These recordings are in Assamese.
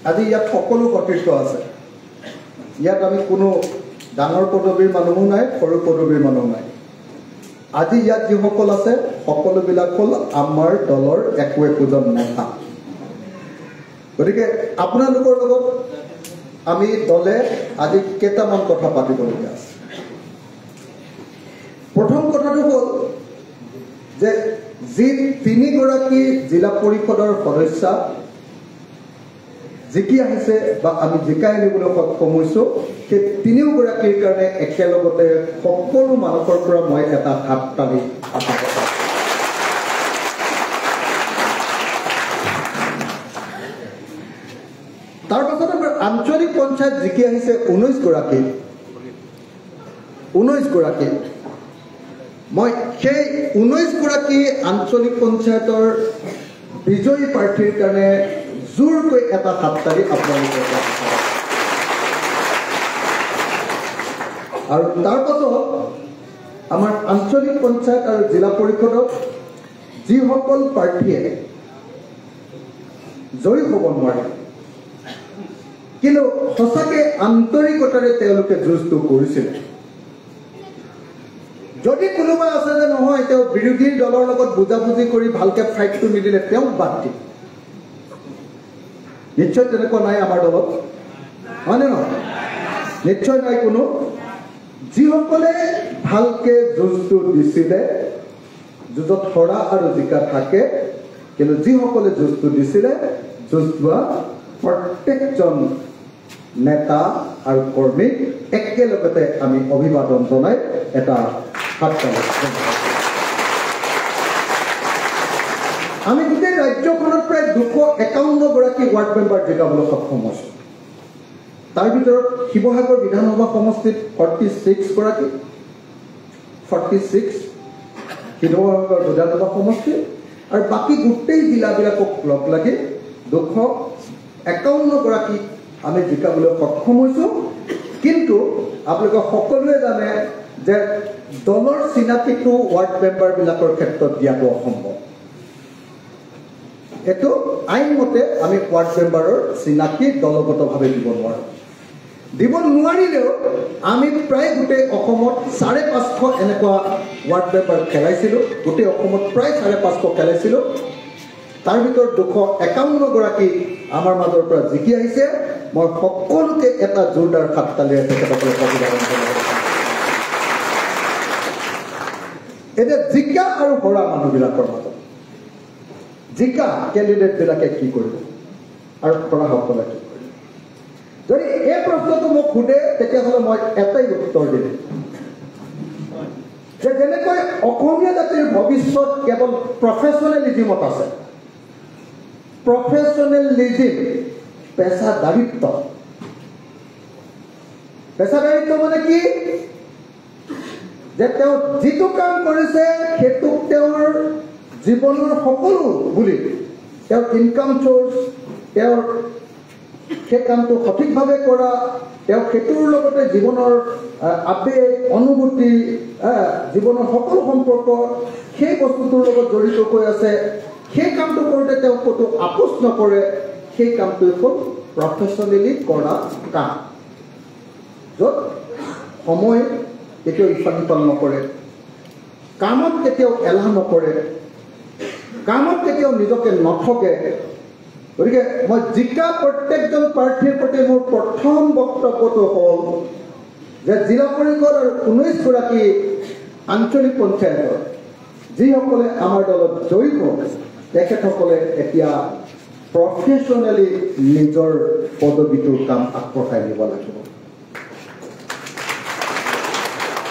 আজি ইয়াত সকলো কৰ্তৃত্ব আছে ইয়াত আমি কোনো ডাঙৰ পদবীৰ মানুহো নাই সৰু পদবীৰ মানুহ নাই আজি ইয়াত যিসকল আছে সকলোবিলাক হ'ল আমাৰ দলৰ একোজন নেতা গতিকে আপোনালোকৰ লগত আমি দলে আজি কেইটামান কথা পাতিবলগীয়া আছে প্ৰথম কথাটো হ'ল যে যি তিনিগৰাকী জিলা পৰিষদৰ সদস্য জিকি আহিছে বা আমি জিকাই আনিবলৈ সক্ষম হৈছোঁ সেই তিনিওগৰাকীৰ কাৰণে একেলগতে সকলো মানুহৰ পৰা মই এটা হাত তালি আশা কৰোঁ তাৰ পাছত আমাৰ আঞ্চলিক পঞ্চায়ত জিকি আহিছে 19 গৰাকী মই সেই 19 গৰাকী আঞ্চলিক পঞ্চায়তৰ বিজয়ী প্ৰাৰ্থীৰ কাৰণে জোৰকৈ এটা হাততালি আপোনালোকৰ আৰু তাৰ পাছত আমাৰ আঞ্চলিক পঞ্চায়ত আৰু জিলা পৰিষদত যিসকল প্ৰাৰ্থীয়ে জয়ী হ'ব নোৱাৰে কিন্তু সঁচাকৈ আন্তৰিকতাৰে তেওঁলোকে যুঁজটো কৰিছিল যদি কোনোবা আছে যে নহয় তেওঁ বিৰোধী দলৰ লগত বুজাবুজি কৰি ভালকৈ ফাইটটো নিদিলে তেওঁক বাদ দিয়ে নিশ্চয় তেনেকুৱা নাই আমাৰ দলত হয়নে নহয় নিশ্চয় নাই কোনো যিসকলে ভালকৈ যুঁজটো দিছিলে যুঁজত হৰা আৰু জিকা থাকে কিন্তু যিসকলে যুঁজটো দিছিলে যুঁজ লোৱা প্ৰত্যেকজন নেতা আৰু কৰ্মীক একেলগতে আমি অভিবাদন জনাই এটা হাততালি আমি গোটেই ৰাজ্যখনত প্ৰায় 251 গৰাকী ৱাৰ্ড মেম্বাৰ জিকাবলৈ সক্ষম হৈছোঁ তাৰ ভিতৰত শিৱসাগৰ বিধানসভা সমষ্টিত 46 গৰাকী 46 শিৱসাগৰ বিধানসভা সমষ্টি আৰু বাকী গোটেই জিলাবিলাকক লগ লাগি 251 গৰাকী আমি জিকাবলৈ সক্ষম হৈছোঁ কিন্তু আপোনালোকে সকলোৱে জানে যে দলৰ চিনাকিটো ৱাৰ্ড মেম্বাৰবিলাকৰ ক্ষেত্ৰত দিয়াটো অসম্ভৱ এইটো আইনমতে আমি ৱাৰ্ড মেম্বাৰৰ চিনাকি দলগতভাৱে দিব নোৱাৰিলেও আমি প্ৰায় গোটেই অসমত 550 এনেকুৱা ৱাৰ্ড মেম্বাৰ খেলাইছিলোঁ গোটেই অসমত প্ৰায় 550 খেলাইছিলোঁ তাৰ ভিতৰত 251 গৰাকী আমাৰ মাজৰ পৰা জিকি আহিছে মই সকলোকে এটা জোৰদাৰ হাততালিৰে তেখেতসকলক অভিবাদন জনাইছোঁ এতিয়া জিকা আৰু হৰা মানুহবিলাকৰ মাজত জিকা কেণ্ডিডেটবিলাকে কি কৰিব আৰু হৰাসকলে কি কৰিব যদি এই প্ৰশ্নটো মোক সোধে তেতিয়াহ'লে মই এটাই উত্তৰ দিম যে যেনেকৈ অসমীয়া জাতিৰ ভৱিষ্যত কেৱল প্ৰফেচনেলিজিমত আছে প্ৰফেচনেলিজিম পেছাদাৰিত্ব মানে কি যে তেওঁ যিটো কাম কৰিছে সেইটোক তেওঁৰ জীৱনৰ সকলো বুলি তেওঁৰ ইনকাম চ'ৰ্চ তেওঁৰ সেই কামটো সঠিকভাৱে কৰা তেওঁ সেইটোৰ লগতে জীৱনৰ আবেগ অনুভূতি জীৱনৰ সকলো সম্পৰ্ক সেই বস্তুটোৰ লগত জড়িত হৈ আছে সেই কামটো কৰোঁতে তেওঁ ক'তো আপোচ নকৰে সেই কামটোৱে হ'ল প্ৰফেচনেলি কৰা কাম য'ত সময় কেতিয়াও ইফাল সিফাল নকৰে কামত কেতিয়াও এলাহ নকৰে কামত কেতিয়াও নিজকে নঠকে গতিকে মই জিকা প্ৰত্যেকজন প্ৰাৰ্থীৰ প্ৰতি মোৰ প্ৰথম বক্তব্যটো হ'ল যে জিলা পৰিষদ আৰু 19 গৰাকী আঞ্চলিক পঞ্চায়তৰ যিসকলে আমাৰ দলত জয়ী হ'ল তেখেতসকলে এতিয়া প্ৰফেচনেলি নিজৰ পদবীটোৰ কাম আগবঢ়াই নিব লাগিব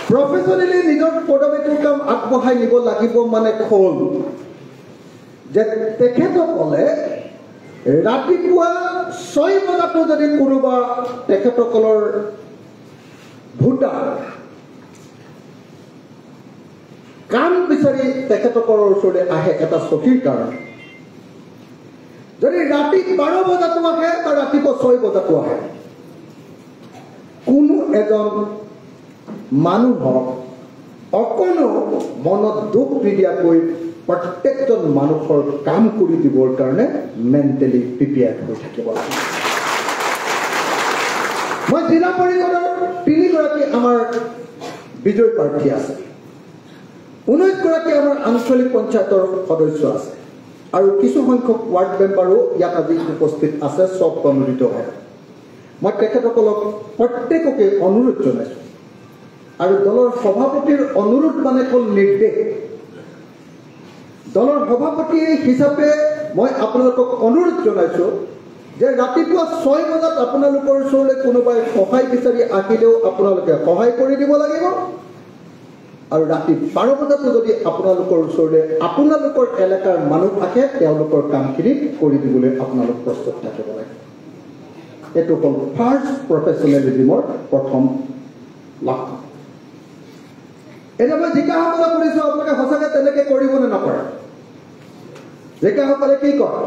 প্ৰফেচনেলি নিজৰ পদবীটোৰ কাম আগবঢ়াই নিব লাগিব মানে হ'ল যে তেখেতসকলে ৰাতিপুৱা 6 বজাতো যদি কোনোবা তেখেতসকলৰ ভোটাৰ কাম বিচাৰি তেখেতসকলৰ ওচৰলৈ আহে এটা চকীৰ কাৰণে যদি ৰাতি 12 বজাতো আহে বা ৰাতিপুৱা 6 বজাতো আহে কোনো এজন মানুহক অকণো মনত দুখ নিদিয়াকৈ প্ৰত্যেকজন মানুহৰ কাম কৰি দিবৰ কাৰণে মেণ্টেলি প্ৰিপেয়াৰ্ড হৈ থাকিব লাগে মই জিলা পৰিষদৰ 3 গৰাকী আমাৰ বিজয় প্ৰাৰ্থী আছে, 19 গৰাকী আমাৰ আঞ্চলিক পঞ্চায়তৰ সদস্য আছে আৰু কিছু সংখ্যক ৱাৰ্ড মেম্বাৰো ইয়াত আজি উপস্থিত আছে সব অনুমোদিত হয়। মই তেখেতসকলক প্ৰত্যেককে অনুৰোধ জনাইছোঁ আৰু দলৰ সভাপতিৰ অনুৰোধ মানে হ'ল নিৰ্দেশ। দলৰ সভাপতি হিচাপে মই আপোনালোকক অনুৰোধ জনাইছোঁ যে ৰাতিপুৱা 6 বজাত আপোনালোকৰ ওচৰলৈ কোনোবাই সহায় বিচাৰি আহিলেও আপোনালোকে সহায় কৰি দিব লাগিব আৰু ৰাতি 12 বজাতো যদি আপোনালোকৰ ওচৰলৈ আপোনালোকৰ এলেকাৰ মানুহ আহে তেওঁলোকৰ কামখিনি কৰি দিবলৈ আপোনালোক প্ৰস্তুত থাকিব লাগে। এইটো হ'ল ফাৰ্ষ্ট প্ৰফেচনেলিজিমৰ প্ৰথম লক্ষণ। এতিয়া মই জিকাসকলে কৰিছোঁ, আপোনালোকে সঁচাকৈ তেনেকৈ কৰিবনে নকৰে? জিকাসকলে কি কয়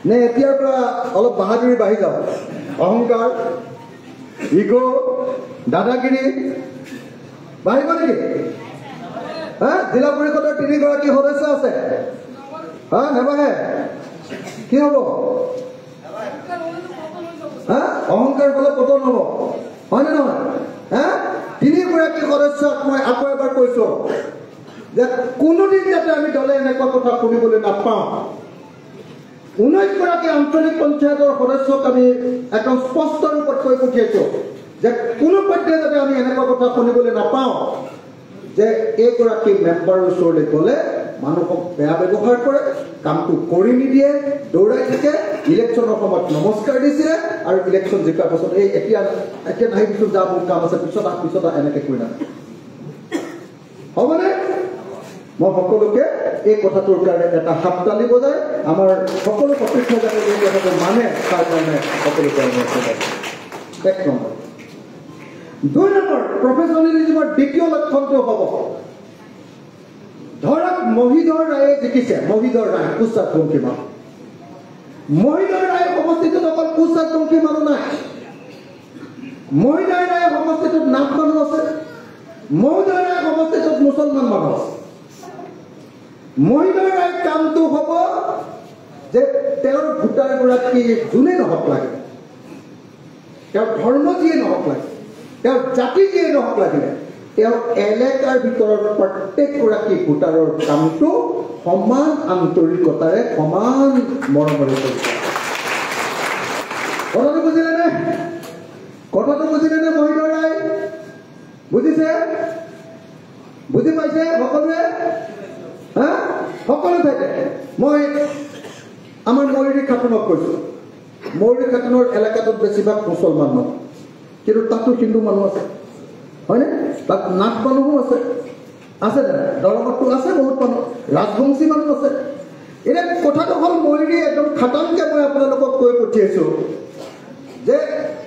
নে এতিয়াৰ পৰা অলপ বাহাদুৰি বাঢ়ি যাব, অহংকাৰ, ইগো, দাদাগিৰি বাঢ়িব নেকি? জিলা পৰিষদৰ 3 গৰাকী সদস্য আছে, নেবাঢ়ে? কি হ'ব? অহংকাৰ ফলত পতন হ'ব, হয়নে নহয়? 3 গৰাকী সদস্যক মই আকৌ এবাৰ কৈছোঁ যে কোনোদিন যাতে আমি দলে এনেকুৱা কথা শুনিবলৈ নাপাওঁ। 19 গৰাকী আঞ্চলিক পঞ্চায়তৰ সদস্যক আমি একদম স্পষ্ট ৰূপত কৈ পঠিয়াইছোঁ যে কোনো পৰ্যায়ত যাতে আমি এনেকুৱা কথা শুনিবলৈ নাপাওঁ যে এইগৰাকী মেম্বাৰৰ ওচৰলৈ গ'লে মানুহক বেয়া ব্যৱহাৰ কৰে, কামটো কৰি নিদিয়ে, দৌৰাই থাকে, ইলেকশ্যনৰ সময়ত নমস্কাৰ দিছিলে আৰু ইলেকশ্যন জিকাৰ পাছত এই এতিয়া নাহিবিচোন, যা মোৰ কাম আছে, পিছত এনেকৈ কৰি নাথাকে। হ'বনে? মই সকলোকে এই কথাটোৰ কাৰণে এটা হাততালি বজাই আমাৰ সকলো প্ৰতিষ্ঠানে এই কথাটো মানে তাৰ কাৰণে সকলোকে অনুৰোধ। 1 নম্বৰ। 2 নম্বৰ, প্ৰফেচনেলিজিমৰ দ্বিতীয় লক্ষণটো হ'ব, ধৰক মহিধৰ ৰায়ে জিকিছে, মহিধৰ ৰায় কুচাতবংশী মানুহ। মহিধৰ ৰায় সমষ্টিটোত অকল কুচাতবংশী মানুহ নাই, মহিধৰ ৰায় সমষ্টিটোত নাথ মানুহ আছে, মহিধৰ ৰায় সমষ্টিটোত মুছলমান মানুহ আছে। মহিলাৰ কামটো হ'ব যে তেওঁৰ ভোটাৰগৰাকী যোনে নহওক লাগে, তেওঁৰ ধৰ্ম যিয়ে নহওক লাগে, তেওঁৰ জাতি যিয়ে নহওক লাগিলে, তেওঁৰ এলেকাৰ ভিতৰত প্ৰত্যেকগৰাকী ভোটাৰৰ কামটো সমান আন্তৰিকতাৰে সমান মৰমেৰে কৰিব। কথাটো বুজিলেনে? কথাটো বুজিলেনে? মহিলাৰ ৰায় বুজিছে? বুজি পাইছে সকলোৱে? সকলো ঠাইতে মই আমাৰ ময়ূৰী খাতুনক কৈছোঁ, ময়ূৰী খাতুনৰ এলেকাটোত বেছিভাগ মুছলমান মানুহ, কিন্তু তাতো হিন্দু মানুহ আছে, হয়নে? তাত নাথ মানুহো আছে, আছে দৰঙতো আছে বহুত মানুহ, ৰাজবংশী মানুহ আছে। এতিয়া কথাটো হ'ল ময়ূৰী একদম খাটাংকে মই আপোনালোকক কৈ পঠিয়াইছোঁ যে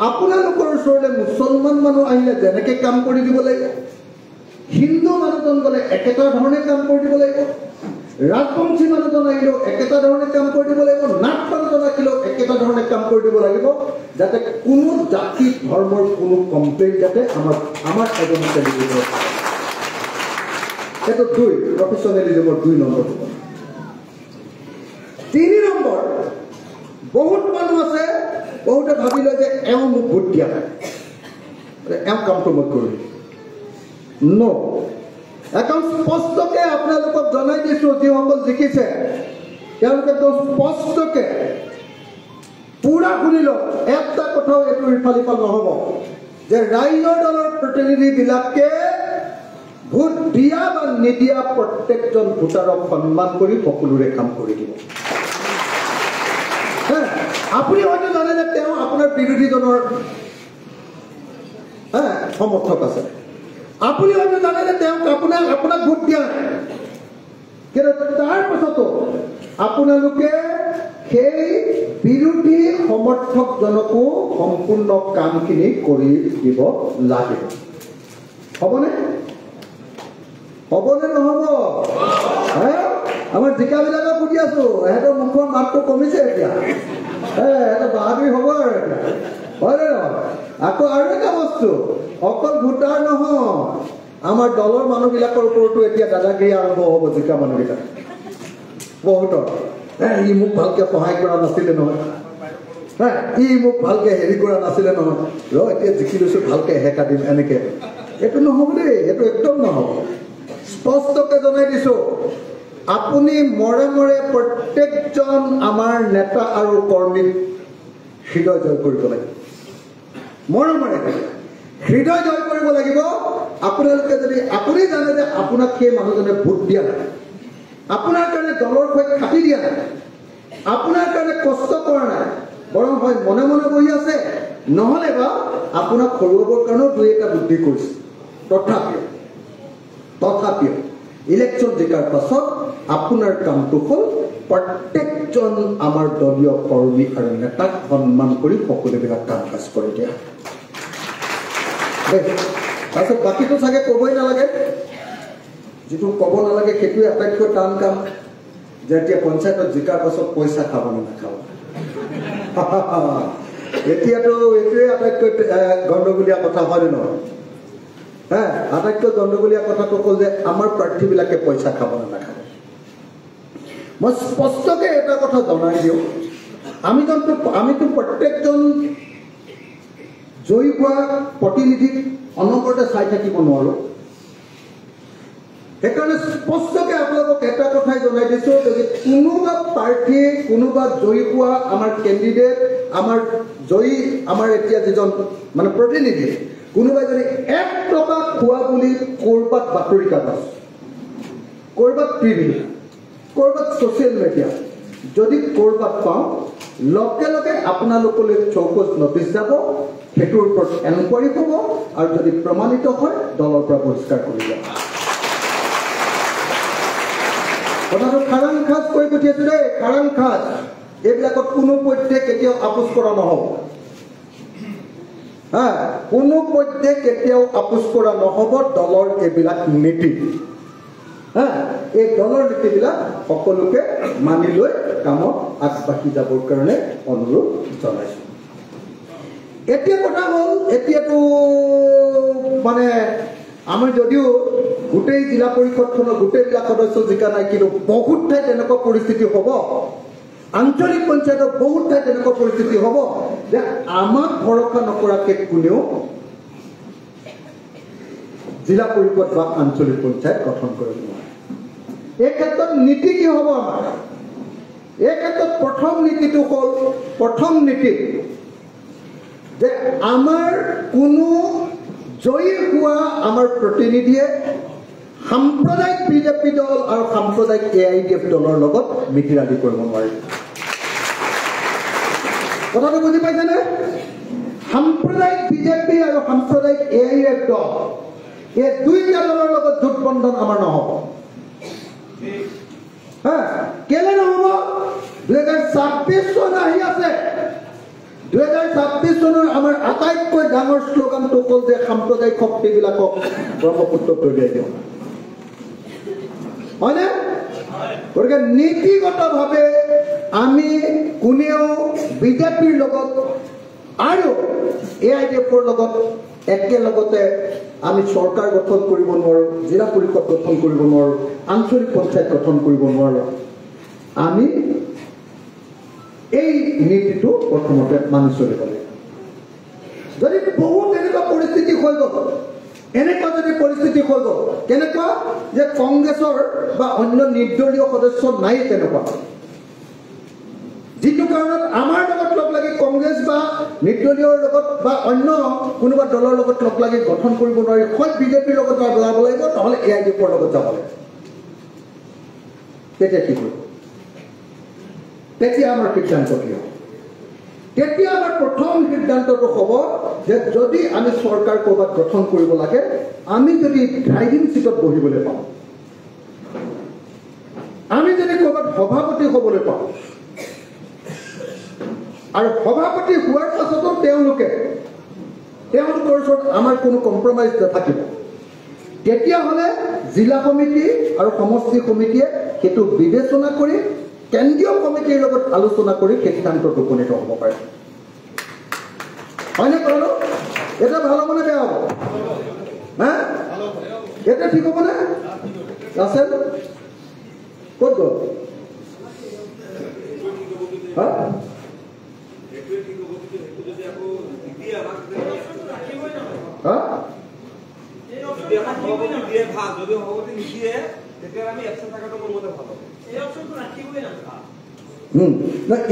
আপোনালোকৰ ওচৰলৈ মুছলমান মানুহ আহিলে যেনেকৈ কাম কৰি দিব লাগিব, হিন্দু মানুহজন গ'লে একেটা ধৰণে কাম কৰি দিব লাগিব, ৰাজবংশী মানুহজন আহিলেও একেটা ধৰণে কাম কৰি দিব লাগিব, নাথ মানুহজন আহিলেও একেটা ধৰণে কাম কৰি দিব লাগিব, যাতে কোনো জাতি ধৰ্মৰ কোনো কমপ্লেইন যাতে আমাৰ এজন কেণ্ডিডেটৰ। সেইটো 2 প্ৰফেচনেলিজিমৰ 2 নম্বৰ। 3 নম্বৰ, বহুত মানুহ আছে, বহুতে ভাবি লয় যে এওঁ মোক ভোট দিয়া নাই, এওঁ কামটো মই কৰিম। নো, একদম স্পষ্টকে আপোনালোকক জনাই দিছোঁ, যিসকল জিকিছে তেওঁলোকে একদম স্পষ্টকে পুৰা শুনি লওক, এটা কথাও এইটো ইফাল সিফাল নহ'ব যে ৰাইজৰ দলৰ প্ৰতিনিধিবিলাকে ভোট দিয়া বা নিদিয়া প্ৰত্যেকজন ভোটাৰক সন্মান কৰি সকলোৰে কাম কৰি দিব। আপুনি হয়তো জানে যে তেওঁ আপোনাৰ বিৰোধীজনৰ সমৰ্থক আছে, আপুনি হয়তো জানে যে তেওঁক আপোনাক ভোট দিয়া নাই, কিন্তু তাৰ পাছতো আপোনালোকে সেই বিৰোধী সমৰ্থকজনকো সম্পূৰ্ণ কামখিনি কৰি দিব লাগিব। হ'বনে? হ'বনে নহ'ব? আমাৰ জিকাবিলাকক সুধি আছো, সিহঁতৰ মুখৰ মাতটো কমিছে এতিয়া, সিহঁতৰ বাহাদুৰি হ'ব আৰু এতিয়া, হয়নে নহয়? আকৌ আৰু এটা বস্তু, অকল ভোটাৰ নহয়, আমাৰ দলৰ মানুহবিলাকৰ ওপৰতো এতিয়া দাদাগিৰি আৰম্ভ হ'ব। জিকা মানুহবিলাক বহুতৰ ই মোক ভালকৈ সহায় কৰা নাছিলে নহয়, ই মোক ভালকে হেৰি কৰা নাছিলে নহয় এতিয়া জিকি লৈছোঁ ভালকে হেকা দিম এনেকে এইটো নহ'ব দেই এইটো একদম নহ'ব স্পষ্টকে জনাই দিছোঁ আপুনি মৰে মৰে প্ৰত্যেকজন আমাৰ নেতা আৰু কৰ্মীক হৃদয় জয় কৰিব লাগিব মৰে মৰে হৃদয় জয় কৰিব লাগিব আপোনালোকে যদি আপুনি জানে যে আপোনাক সেই মানুহজনে ভোট দিয়া নাই আপোনাৰ কাৰণে দলৰ সৈতে খাটি দিয়া নাই আপোনাৰ কাৰণে কষ্ট কৰা নাই বৰং হয় মনে মনে বহি আছে নহ'লে বা আপোনাক সৰুবৰ কাৰণেও দুই এটা বুদ্ধি কৰিছে তথাপিও ইলেকশ্যন জিকাৰ পাছত আপোনাৰ কামটো হ'ল প্ৰত্যেকজন আমাৰ দলীয় কৰ্মী আৰু নেতাক সন্মান কৰি সকলোবিলাক কাম কাজ কৰি দিয়া তাৰপিছত বাকীটো চাগে ক'বই নালাগে যিটো ক'ব নালাগে সেইটোৱে আটাইতকৈ টান কাম যেতিয়া পঞ্চায়তত জিকাৰ পাছত পইচা খাব নে নাখাব এতিয়াতো এইটোৱে আটাইতকৈ গণ্ডগোলীয়া কথা হয় নহয় আটাইতকৈ গণ্ডগোলীয়া কথাটো হ'ল যে আমাৰ প্ৰাৰ্থীবিলাকে পইচা খাব নে নাখাব মই স্পষ্টকে এটা কথা জনাই দিওঁ আমিতো প্ৰত্যেকজন জয়ী হোৱা প্ৰতিনিধিক অনবৰতে চাই থাকিব নোৱাৰোঁ সেইকাৰণে স্পষ্টকে আপোনালোকক এটা কথাই জনাই দিছোঁ যদি কোনোবা প্ৰাৰ্থী কোনোবা জয়ী হোৱা আমাৰ কেণ্ডিডেট আমাৰ জয়ী আমাৰ এতিয়া যিজন মানে প্ৰতিনিধি কোনোবাই যদি 1 টকা খোৱা বুলি ক'ৰবাত বাতৰি কাগজ ক'ৰবাত টিভি ক'ৰবাত ছ'চিয়েল মিডিয়া যদি ক'ৰবাত পাওঁ লগে লগে আপোনালোকলৈ চৌকছ নটিচ যাব সেইটোৰ ওপৰত এনকুৱাৰী হ'ব আৰু যদি প্ৰমাণিত হয় দলৰ পৰা বহিষ্কাৰ কৰি যাব কথাটো খাৰাং খাজ কৈ পঠিয়াইছোঁ দেই খাৰাং খাজ এইবিলাকত কোনো পধ্যে কেতিয়াও আপোচ কৰা নহ'ব কোনো পধ্যে কেতিয়াও আপোচ কৰা নহ'ব দলৰ এইবিলাক নীতি এই দলৰ নীতিবিলাক সকলোকে মানি লৈ কামত আগবাঢ়ি যাবৰ কাৰণে অনুৰোধ জনাইছোঁ এতিয়া কথা হ'ল এতিয়াতো মানে আমাৰ যদিও গোটেই জিলা পৰিষদখনৰ গোটেইবিলাক সদস্য জিকা নাই কিন্তু বহুত ঠাইত এনেকুৱা পৰিস্থিতি হ'ব আঞ্চলিক পঞ্চায়তৰ বহুত ঠাইত এনেকুৱা পৰিস্থিতি হ'ব যে আমাক ভৰসা নকৰাকৈ কোনেও জিলা পৰিষদ বা আঞ্চলিক পঞ্চায়ত গঠন কৰিব নোৱাৰে এই ক্ষেত্ৰত নীতি কি হ'ব আমাৰ এই ক্ষেত্ৰত প্ৰথম নীতি যে আমাৰ কোনো জয়ী হোৱা আমাৰ প্ৰতিনিধিয়ে সাম্প্ৰদায়িক বিজেপি দল আৰু সাম্প্ৰদায়িক AIDF দলৰ লগত মিতিৰালি কৰিব নোৱাৰে কথাটো বুজি পাইছেনে সাম্প্ৰদায়িক বিজেপি আৰু সাম্প্ৰদায়িক AIDF দল এই দুইটা দলৰ লগত জোটবন্ধন আমাৰ নহ'ব কেলে নহ'ব 2026 চন আহি আছে 2026 চনৰ আমাৰ আটাইতকৈ ডাঙৰ শ্লোগানটো হ'ল যে সাম্প্ৰদায়িক শক্তিবিলাকক ব্ৰহ্মপুত্ৰত দলিয়াই দিওঁ হয়নে গতিকে নীতিগতভাৱে আমি কোনেও বিজেপিৰ লগত আৰু AIDFৰ লগত একেলগতে আমি চৰকাৰ গঠন কৰিব নোৱাৰোঁ জিলা পৰিষদ গঠন কৰিব নোৱাৰোঁ আঞ্চলিক পঞ্চায়ত গঠন কৰিব নোৱাৰোঁ আমি এই নীতিটো প্ৰথমতে মানি চলিব লাগিব যদি বহুত এনেকুৱা পৰিস্থিতি হৈ গ'ল এনেকুৱা যদি পৰিস্থিতি হৈ গ'ল কেনেকুৱা যে কংগ্ৰেছৰ বা অন্য নিৰ্দলীয় সদস্য নাই তেনেকুৱা যিটো কাৰণত আমাৰ লগত লগ লাগি কংগ্ৰেছ বা নিৰ্দলীয়ৰ লগত বা অন্য কোনোবা দলৰ লগত লগ লাগি গঠন কৰিব নোৱাৰি হয় বিজেপিৰ লগত যাব লাগিব নহ'লে AIDFৰ লগত যাব লাগিব তেতিয়া কি কৰিব তেতিয়া আমাৰ সিদ্ধান্ত কি হ'ব তেতিয়া আমাৰ প্ৰথম সিদ্ধান্তটো হ'ব যে যদি আমি চৰকাৰ ক'ৰবাত গঠন কৰিব লাগে আমি যদি ড্ৰাইভিং চিটত বহিবলৈ পাওঁ আমি যদি ক'ৰবাত সভাপতি হ'বলৈ পাওঁ আৰু সভাপতি হোৱাৰ পাছতো তেওঁলোকৰ ওচৰত আমাৰ কোনো কম্প্ৰমাইজ নাথাকিব তেতিয়াহ'লে জিলা সমিতি আৰু সমষ্টি সমিতিয়ে সেইটো বিবেচনা কৰি কেন্দ্ৰীয় কমিটিৰ লগত আলোচনা কৰি সিদ্ধান্তত উপনীত হ'ব পাৰে হয়নে কথাটো এটা ভাল হ'বনে বেয়া হ'ব এটা ঠিক হ'বনে আছে ক'ত গ'ল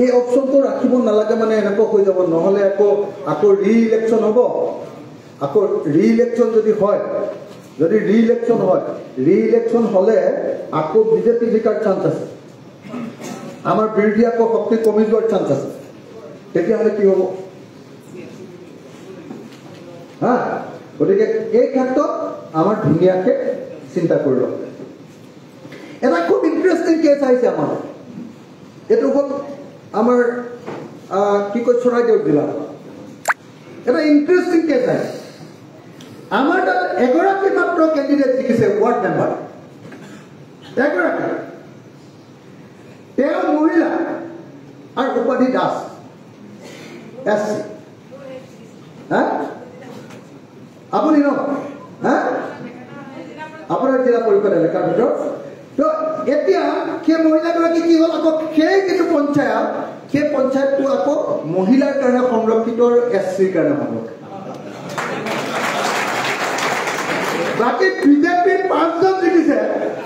এই অপশনটো ৰাখিব নালাগে মানে এনেকুৱা হৈ যাব, নহ'লে আকৌ ৰি-ইলেকশ্যন হ'ব। আকৌ ৰি-ইলেকশ্যন যদি হয়, ৰি-ইলেকশ্যন হ'লে আকৌ বিজেপি জিকাৰ চান্স আছে, আমাৰ বিৰোধী আকৌ শক্তি কমি যোৱাৰ চান্স আছে। তেতিয়াহ'লে কি হ'ব? হা, গতিকে এই ক্ষেত্ৰত আমাৰ ধুনীয়াকৈ চিন্তা কৰি লওক। এটা খুব ইণ্টাৰেষ্টিং কেছ আহিছে আমাৰ, এইটো হ'ল আমাৰ কি কয় চৰাইদেউ জিলা। এটা ইণ্টাৰেষ্টিং কেছ আহিছে। আমাৰ তাত এগৰাকী মাত্ৰ কেণ্ডিডেট জিকিছে, ৱাৰ্ড মেম্বাৰ এগৰাকী, তেওঁ মহিলা আৰু উপাধি দাস SC। হা, আপুনি ন আপোনাৰ জিলা পৰিষদ এলেকাৰ ভিতৰত। তো এতিয়া সেই মহিলাগৰাকী কি হ'ল, আকৌ সেই যিটো পঞ্চায়ত, সেই পঞ্চায়তটো আকৌ মহিলাৰ কাৰণে সংৰক্ষিত আৰু SCৰ কাৰণে সংৰক্ষিত। বাকী বিজেপিৰ 5জন জিকিছে,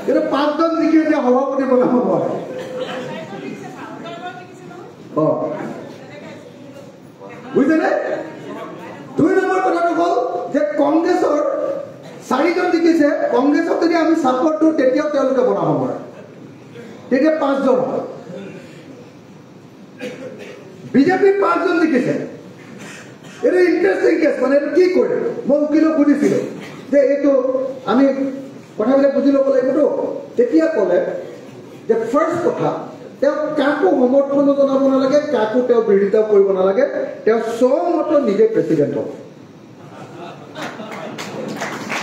কিন্তু 5জন জিকি এতিয়া সভাপতি বনাব নোৱাৰে। বুজিছেনে? 2 নম্বৰ কথাটো হ'ল যে কংগ্ৰেছৰ 4জন জিকিছে, কংগ্ৰেছক যদি আমি ছাপৰ্ট দিওঁ তেতিয়াও তেওঁলোকে বনাব নোৱাৰে, তেতিয়া 5জন হয়। বিজেপিৰ 5জন জিকিছে। এইটো ইণ্টাৰেষ্টিং কেছ। মানে এইটো কি কৰিম, মই উকিলক সুধিছিলো যে এইটো আমি কথাবিলাক বুজি ল'ব লাগিবতো। তেতিয়া ক'লে যে ফাৰ্ষ্ট কথা, তেওঁ কাকো সমৰ্থনো জনাব নালাগে, কাকো তেওঁ বিৰোধিতাও কৰিব নালাগে, তেওঁ স্বমত নিজে প্ৰেচিডেণ্ট হ'ব।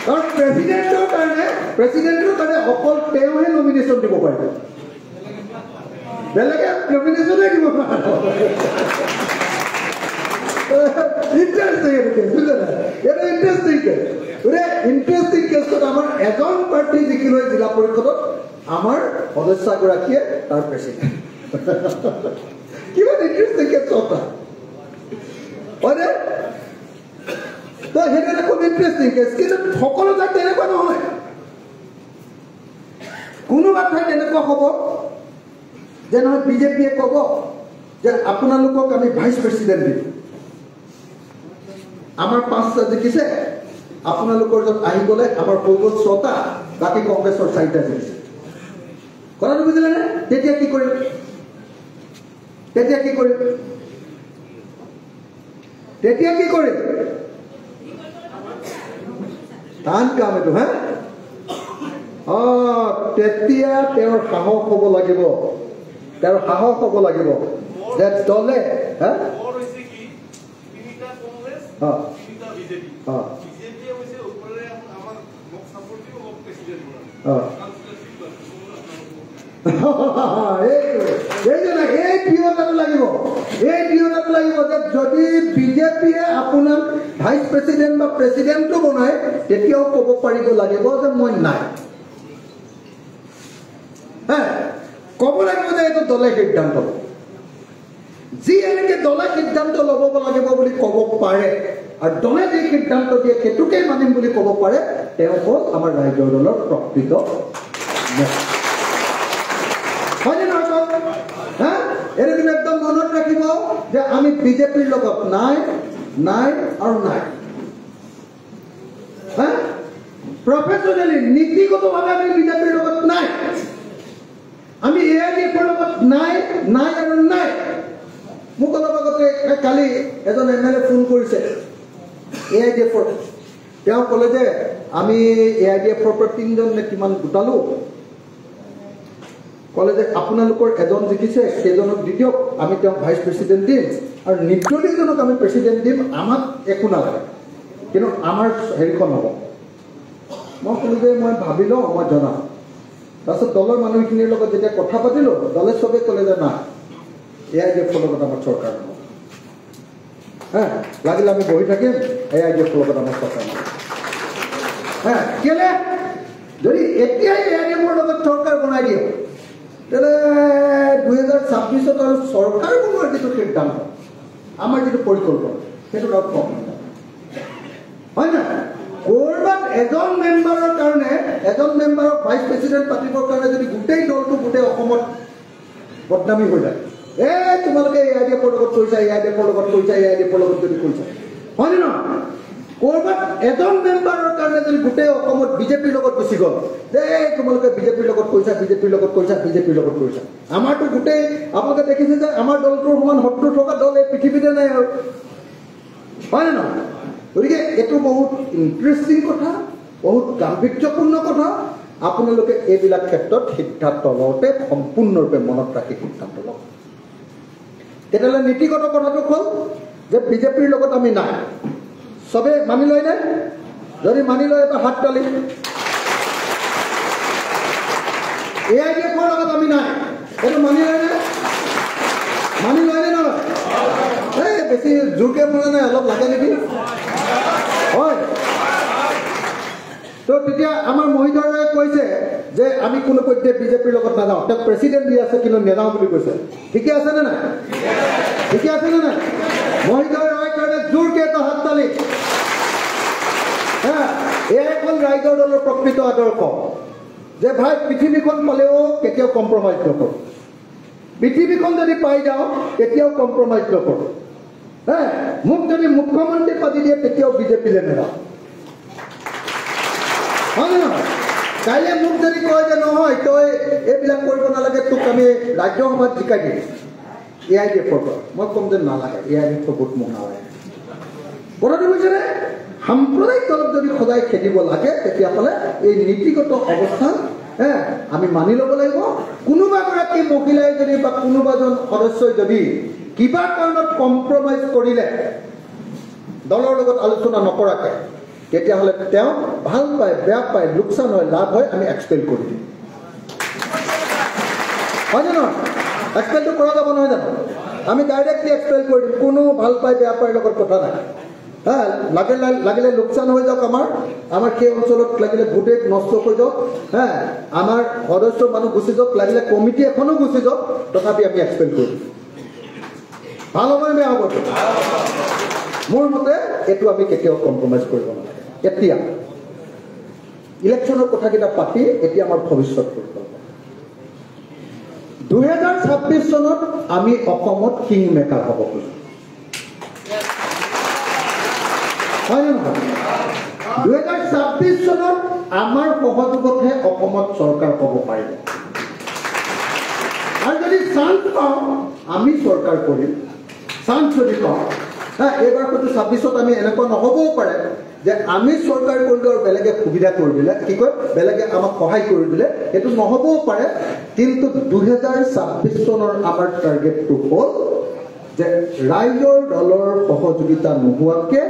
কাৰণ প্ৰেচিডেণ্টৰ কাৰণে অকল তেওঁহে নমিনেশ্যন দিব পাৰিব, বেলেগে নমিনেশ্যনে দিব নোৱাৰিব। ইণ্টাৰেষ্টিং কেছত আমাৰ এজন প্ৰাৰ্থী জিকি লৈ জিলা পৰিষদত আমাৰ সদস্যগৰাকীয়ে তাৰ প্ৰেচিডেণ্ট। কিমান ইণ্টাৰেষ্টিং কেছ কথা হয়নে? তো সেইটো এটা খুব ইণ্টাৰেষ্টিং কেছ। কিন্তু সকলো ঠাইত তেনেকুৱা নহয়। কোনোবা ঠাইত এনেকুৱা হ'ব যে নহয় বিজেপিয়ে ক'ব যে আপোনালোকক আমি ভাইচ প্ৰেচিডেণ্ট দিম, আমাৰ 5টা জিকিছে, আপোনালোকৰ য'ত আহি গ'লে আমাৰ হৈ গ'ল 6টা, বাকী কংগ্ৰেছৰ 4টা জিকিছে। কথাটো বুজিলেনে? তেতিয়া কি কৰিম? টান কাম এইটো। হা, তেতিয়া তেওঁৰ সাহস হ'ব লাগিব, যে দলে এই দৃঢ়তাটো লাগিব যে যদি বিজেপিয়ে আপোনাক ভাইচ প্ৰেচিডেণ্ট বা প্ৰেচিডেণ্টটো বনায়, তেতিয়াও ক'ব পাৰিব লাগিব যে মই নাই। ক'ব লাগিব যে এইটো দলে সিদ্ধান্ত ল'ব। যি এনেকে দলে সিদ্ধান্ত ল'ব লাগিব বুলি ক'ব পাৰে আৰু দলে যি সিদ্ধান্ত দিয়ে সেইটোকেই মানিম বুলি ক'ব পাৰে, তেওঁ হ'ল আমাৰ ৰাইজৰ দলৰ প্ৰকৃত নেতা। হয়নে নহয়? এইটো কিন্তু একদম মনত ৰাখিব যে আমি বিজেপিৰ লগত নাই আৰু নাই। প্ৰফেচনেলি নীতিগতভাৱে আমি বিজেপিৰ লগত নাই, আমি AIDFৰ লগত নাই আৰু নাই। মোক অলপ আগতে কালি এজন MLA ফোন কৰিছে AIDFৰ। তেওঁ ক'লে যে আমি AIDFৰ পৰা 3জন নে কিমান গোটালো, ক'লে যে আপোনালোকৰ এজন জিকিছে, সেইজনক দি দিয়ক, আমি তেওঁক ভাইচ প্ৰেচিডেণ্ট দিম আৰু নিৰ্দলীয়জনক আমি প্ৰেচিডেণ্ট দিম, আমাক একো নালাগে, কিন্তু আমাৰ হেৰিখন হ'ব। মই ক'লো যে মই ভাবি লওঁ, মই জনাম। তাৰপিছত দলৰ মানুহখিনিৰ লগত যেতিয়া কথা পাতিলোঁ, দলে চবেই ক'লে যে নাই, AIDFৰ লগত আমাৰ চৰকাৰ নহ'ব। লাগিলে আমি বহি থাকিম, AIDFৰ লগত আমাৰ চৰকাৰ নহ'ব। কেলে যদি এতিয়াই AIDFৰ লগত চৰকাৰ বনাই দিয়ে, তেতিয়াহ'লে 2026 আৰু চৰকাৰ বনোৱাৰ যিটো সিদ্ধান্ত, আমাৰ যিটো পৰিকল্পনা সেইটো অলপ কম হয় না ক'ৰবাত এজন মেম্বাৰৰ কাৰণে এজন মেম্বাৰক ভাইচ প্ৰেচিডেণ্ট পাতিবৰ কাৰণে যদি গোটেই দলটো গোটেই অসমত বদনামী হৈ যায় তোমালোকে এই আইডিএফৰ লগত কৰিছা এই আইডিএফৰ লগত কৰিছা এই আইডিএফৰ লগত যদি কৰিছা হয়নে নহয় ক'ৰবাত এজন মেম্বাৰৰ কাৰণে যদি গোটেই অসমত বিজেপিৰ লগত গুচি গ'ল যে তোমালোকে বিজেপিৰ লগত কৰিছা বিজেপিৰ লগত কৰিছা বিজেপিৰ লগত কৰিছা আমাৰতো গোটেই আপোনালোকে দেখিছে যে আমাৰ দলটোৰ সমান শত্ৰু থকা দল এই পৃথিৱীতে নাই আৰু হয়নে নহয় গতিকে এইটো বহুত ইণ্টাৰেষ্টিং কথা বহুত গাম্ভীৰ্যপূৰ্ণ কথা আপোনালোকে এইবিলাক ক্ষেত্ৰত সিদ্ধান্ত লওঁতে সম্পূৰ্ণৰূপে মনত ৰাখি সিদ্ধান্ত লওক তেতিয়াহ'লে নীতিগত কথাটো হ'ল যে বিজেপিৰ লগত আমি নাই চবে মানি লয় নে যদি মানি লয় এটা হাত তালি AIDFৰ লগত আমি নাই এইটো মানি লয় নে নলয় এই বেছি জোৰকে মানে নাই অলপ লাগে নেকি হয় তো তেতিয়া আমাৰ মহিধৰে কৈছে যে আমি কোনো পধ্যে বিজেপিৰ লগত নাযাওঁ তেওঁ প্ৰেচিডেণ্ট দি আছে কিন্তু নেযাওঁ বুলি কৈছে ঠিকে আছে নে নাই মহিধৰ ৰয় কাৰণে জোৰকে এটা হাত তালি এয়াই হ'ল ৰাইজৰ দলৰ প্ৰকৃত আদৰ্শ যে ভাই পৃথিৱীখন পালেও কেতিয়াও কম্প্ৰমাইজ নকৰোঁ পৃথিৱীখন যদি পাই যাওঁ কেতিয়াও কম্প্ৰমাইজ নকৰোঁ মোক যদি মুখ্যমন্ত্ৰী পাতি দিয়ে তেতিয়াও বিজেপিলৈ নেযাওঁ হয় নহয় কাইলৈ মোক যদি কয় যে নহয় তই এইবিলাক কৰিব নালাগে তোক আমি ৰাজ্যসভাত জিকাই দিম AIDFৰ পৰা মই ক'ম যে নালাগে AIDFৰ ভোট মোক নালাগে কথাটো বুজিছেনে সাম্প্ৰদায়িক দলক যদি সদায় খেদিব লাগে তেতিয়াহ'লে এই নীতিগত অৱস্থান আমি মানি ল'ব লাগিব কোনোবা গৰাকী মহিলাই যদি বা কোনোবাজন সদস্যই যদি কিবা কাৰণত কম্প্ৰমাইজ কৰিলে দলৰ লগত আলোচনা নকৰাকৈ তেতিয়াহ'লে তেওঁ ভাল পায় বেয়া পায় লোকচান হয় লাভ হয় আমি এক্সপেল কৰি দিম হয় নে নহয় এক্সপেলটো কৰা যাব নহয় জানো আমি ডাইৰেক্টলি এক্সপেল কৰি দিম কোনো ভাল পায় বেয়া পায় লগত কথা নাই লাগিলে লোকচান হৈ যাওক আমাৰ সেই অঞ্চলত লাগিলে ভোটে নষ্ট হৈ যাওক আমাৰ সদস্য মানুহ গুচি যাওক লাগিলে কমিটি এখনো গুচি যাওক তথাপি আমি এক্সপেল কৰিম ভাল হ'ব বেয়া হ'ব মোৰ মতে এইটো আমি কেতিয়াও কম্প্ৰমাইজ কৰিব নালাগে এতিয়া ইলেকশ্যনৰ কথাকেইটা পাতি এতিয়া আমাৰ ভৱিষ্যত পৰিকল্পনা 2026 চনত আমি অসমত কিং মেকাৰ হ'ব খোজো হয় নে নহয় 2026 চনত আমাৰ সহযোগতহে অসমত চৰকাৰ হ'ব পাৰিব আৰু যদি চান্স পাওঁ আমি চৰকাৰ কৰিম চান্স যদি পাওঁ এইবাৰ হয়তো 26ত আমি এনেকুৱা নহ'বও পাৰে যে আমি চৰকাৰ কৰিলে আৰু বেলেগে সুবিধা কৰি দিলে কি কয় বেলেগে আমাক সহায় কৰি দিলে এইটো নহ'বও পাৰে কিন্তু 2026 চনৰ আমাৰ টাৰ্গেটটো হ'ল যে ৰাইজৰ দলৰ সহযোগিতা নোহোৱাকৈ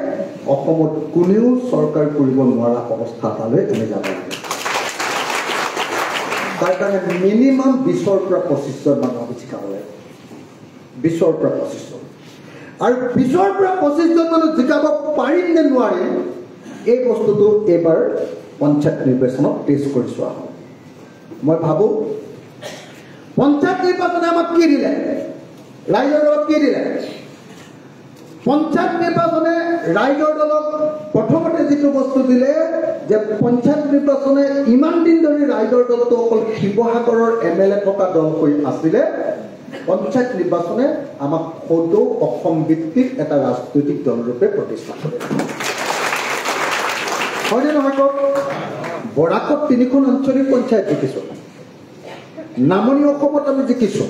অসমত কোনেও চৰকাৰ কৰিব নোৱাৰা অৱস্থা এটালৈ আমি যাব লাগে তাৰ কাৰণে মিনিমাম 20ৰ পৰা 25জন মানুহ আমি জিকাব লাগে 20ৰ পৰা 25জন আৰু 20ৰ পৰা 25জন মানুহ জিকাব পাৰিম নে নোৱাৰিম এই বস্তুটো এইবাৰ পঞ্চায়ত নিৰ্বাচনত টেষ্ট কৰি চোৱা হয় মই ভাবোঁ পঞ্চায়ত নিৰ্বাচনে আমাক কি দিলে ৰাইজৰ দলক কি দিলে পঞ্চায়ত নিৰ্বাচনে ৰাইজৰ দলক প্ৰথমতে যিটো বস্তু দিলে যে পঞ্চায়ত নিৰ্বাচনে ইমান দিন ধৰি ৰাইজৰ দলটো অকল শিৱসাগৰৰ MLA থকা দল হৈ আছিলে পঞ্চায়ত নিৰ্বাচনে আমাক সদৌ অসম ভিত্তিক এটা ৰাজনৈতিক দলৰূপে প্ৰতিষ্ঠা কৰিলে হয়নে নহয় কওক বৰাকত 3খন আঞ্চলিক পঞ্চায়ত জিকিছোঁ নামনি অসমত আমি জিকিছোঁ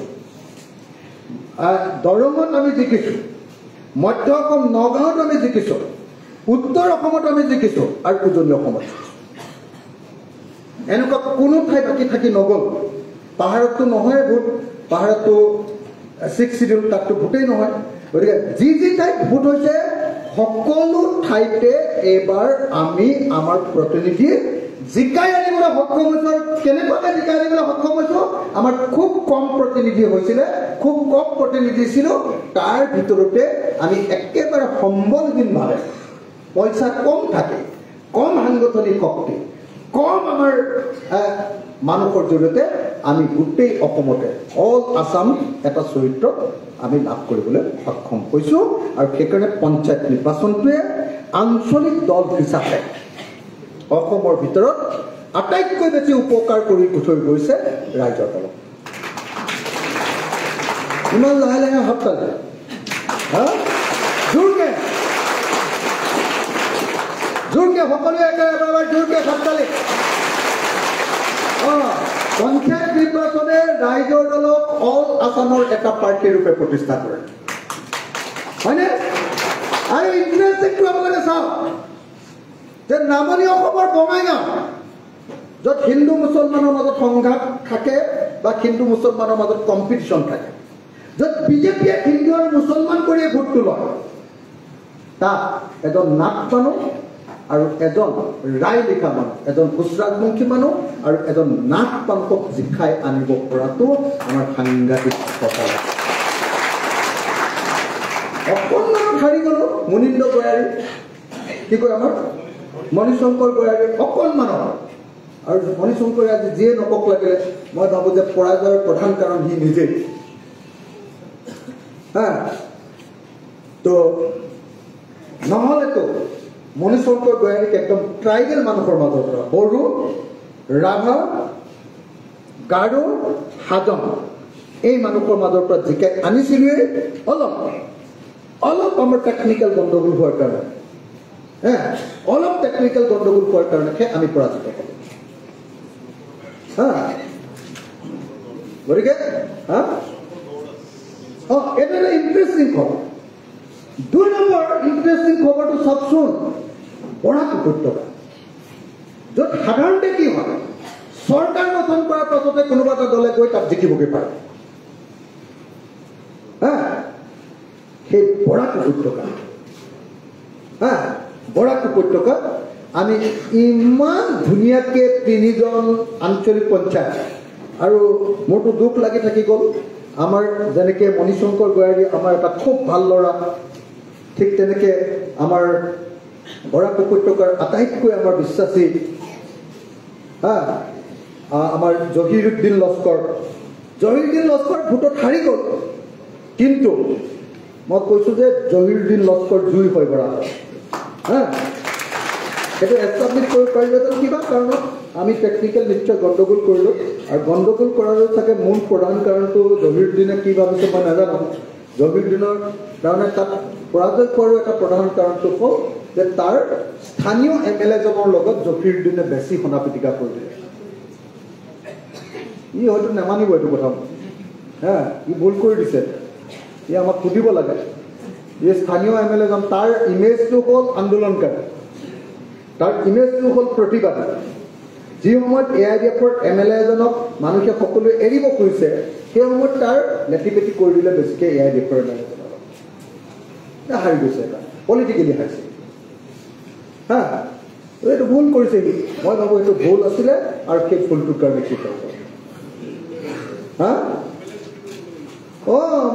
দৰঙত আমি জিকিছোঁ মধ্য অসম নগাঁৱত আমি জিকিছোঁ উত্তৰ অসমত আমি জিকিছোঁ আৰু উজনি অসমত এনেকুৱা কোনো ঠাই বাকী থাকি নগ'ল পাহাৰততো নহয় ভোট পাহাৰততো 6 শিডিউল তাততো ভোটেই নহয় গতিকে যি ঠাইত ভোট হৈছে সকলো ঠাইতে এইবাৰ আমি আমাৰ প্ৰতিনিধি জিকাই আনিবলৈ সক্ষম হৈছোঁ কেনেকুৱাকৈ জিকাই আনিবলৈ সক্ষম হৈছোঁ আমাৰ খুব কম প্ৰতিনিধি হৈছিলে খুব কম প্ৰতিনিধি ছিলোঁ তাৰ ভিতৰতে আমি একেবাৰে সম্বলহীনভাৱে পইচা কম থাকে কম সাংগঠনিক শক্তি কম আমাৰ মানুহৰ জৰিয়তে আমি গোটেই অসমতে অল আসাম এটা চৰিত্ৰ আমি লাভ কৰিবলৈ সক্ষম হৈছোঁ আৰু সেইকাৰণে পঞ্চায়ত নিৰ্বাচনটোৱে আঞ্চলিক দল হিচাপে অসমৰ ভিতৰত আটাইতকৈ বেছি উপকাৰ কৰি থৈ গৈছে ৰাইজৰ দলক ইমান লাহে লাহে হপ্তালে জোৰকে সকলোৱে একেবাৰে জোৰকে হপ্তালে পঞ্চায়ত নিৰ্বাচনে ৰাইজৰ দলক অল আসামৰ এটা পাৰ্টি ৰূপে প্ৰতিষ্ঠা কৰে হয়নে আৰু ইণ্টাৰেষ্টিংটো আপোনালোকে চাওক যে নামনি অসমৰ বঙাইগাঁও য'ত হিন্দু মুছলমানৰ মাজত সংঘাত থাকে বা হিন্দু মুছলমানৰ মাজত কম্পিটিশ্যন থাকে য'ত বিজেপিয়ে হিন্দু আৰু মুছলমান কৰিয়ে ভোটটো লয় তাত এজন নাথ মানুহ আৰু এজন ৰায় লিখা মানুহ এজন গুজৰাটমুখী মানুহ আৰু এজন নাথ পাংকক জিকাই আনিব পৰাটো আমাৰ সাংঘাতিক কথা অকণমান হাৰি গ'লো মুনীন্দ্ৰ গয়াৰী কি কয় আমাৰ মণিশংকৰ গয়াৰী অকণমানৰ আৰু মণিশংকৰ আজি যিয়ে নকক লাগিলে মই ভাবোঁ যে পৰাজয়ৰ প্ৰধান কাৰণ সি নিজেই তো নহ'লেতো মণিশংকৰ গয়াৰীক একদম ট্ৰাইবেল মানুহৰ মাজৰ পৰা বড়ো ৰাভা গাৰো হাজং এই মানুহৰ মাজৰ পৰা জিকাই আনিছিলোৱে অলপ আমাৰ টেকনিকেল গণ্ডগোল হোৱাৰ কাৰণে অলপ টেকনিকেল গণ্ডগোল হোৱাৰ কাৰণেহে আমি পৰাজিত হ'লোঁ গতিকে এটা এটা ইণ্টাৰেষ্টিং খবৰ 2 নম্বৰ ইণ্টাৰেষ্টিং খবৰটো চাওকচোন বৰাক উপত্যকা য'ত সাধাৰণতে কি হয় চৰকাৰ গঠন কৰাৰ পাছতে কোনোবা এটা দলে গৈ তাত জিকিবগৈ পাৰে সেই বৰাক উপত্যকা আমি ইমান ধুনীয়াকৈ 3জন আঞ্চলিক পঞ্চায়ত আৰু মোৰতো দুখ লাগি থাকি গ'ল আমাৰ যেনেকৈ মণিশংকৰ গয়াৰী আমাৰ এটা খুব ভাল ল'ৰা ঠিক তেনেকৈ আমাৰ বৰাক উপত্যকাৰ আটাইতকৈ আমাৰ বিশ্বাসী আমাৰ জহিৰুদ্দিন লস্কৰ ভোটত হাৰি গ'ল কিন্তু মই কৈছোঁ যে জহিৰুদ্দিন লস্কৰ জুই হৈ পৰা সেইটো এষ্টাব্লিছ কৰিব পাৰিলেহেঁতেন কিবা কাৰণত আমি টেকনিকেল নিশ্চয় গণ্ডগোল কৰিলোঁ আৰু গণ্ডগোল কৰাৰো চাগে মূল প্ৰধান কাৰণটো জহিৰুদ্দিনে কি ভাবিছে মই নাজানো জহিৰুদ্দিনৰ কাৰণে তাত পৰাজয় পোৱাৰো এটা প্ৰধান কাৰণটো হ'ল যে তাৰ স্থানীয় MLA জনৰ লগত জহিৰুদ্দিনে বেছি সোণা পিটিকা কৰি দিলে ই হয়তো নেমানিব এইটো কথা ই ভুল কৰি দিছে ই আমাক সুধিব লাগে এই স্থানীয় MLA জন তাৰ ইমেজটো হ'ল আন্দোলনকাৰী তাৰ ইমেজটো হ'ল প্ৰতিবাদী যি সময়ত AIDFৰ MLA এজনক মানুহে সকলোৱে এৰিব খুজিছে সেই সময়ত তাৰ লেটিপেটি কৰি দিলে বেছিকৈ AIDFৰ MLA এজনক হাৰি গৈছে এটা পলিটিকেলি হাৰিছে এইটো ভুল কৰিছে সি মই ভাবোঁ এইটো ভুল আছিলে আৰু সেই ভুলটোৰ কাৰণে কি কৰিব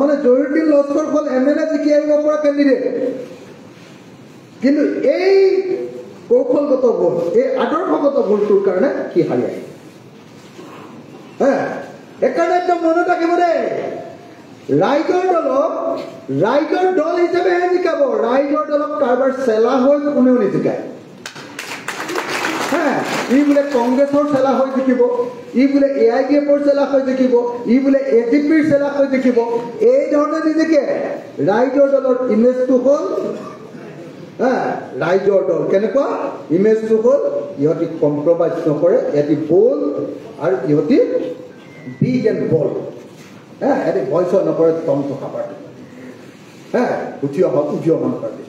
মানে জহিৰুদ্দিন লস্কৰ হ'ল MLA জিকি আহিব পৰা কেণ্ডিডেট কিন্তু এই কৌশলগত ভুল এই আদৰ্শগত ভুলটোৰ কাৰণে সি হাৰি আহিল সেইকাৰণে একদম মনত ৰাখিব দেই ৰাইজৰ দল হিচাপেহে জিকাব ৰাইজৰ দলক কাৰোবাৰ চেলা হৈ কোনেও নিজিকায় ই বোলে কংগ্ৰেছৰ চেলা হৈ জিকিব ই বোলে AIDFৰ চেলা হৈ জিকিব ই বোলে AGPৰ চেলা হৈ জিকিব এই ধৰণে নিজিকে ৰাইজৰ দলৰ ইমেজটো হ'ল ৰাইজৰ দল কেনেকুৱা ইমেজটো হ'ল ইহঁতি কম্প্ৰমাইজ নকৰে ইহঁতি বল আৰু ইহঁতি বিগ এণ্ড বল ইহঁতি ভয় নকৰে দম থকা পাৰ্টি উঠীয়মান পাৰ্টি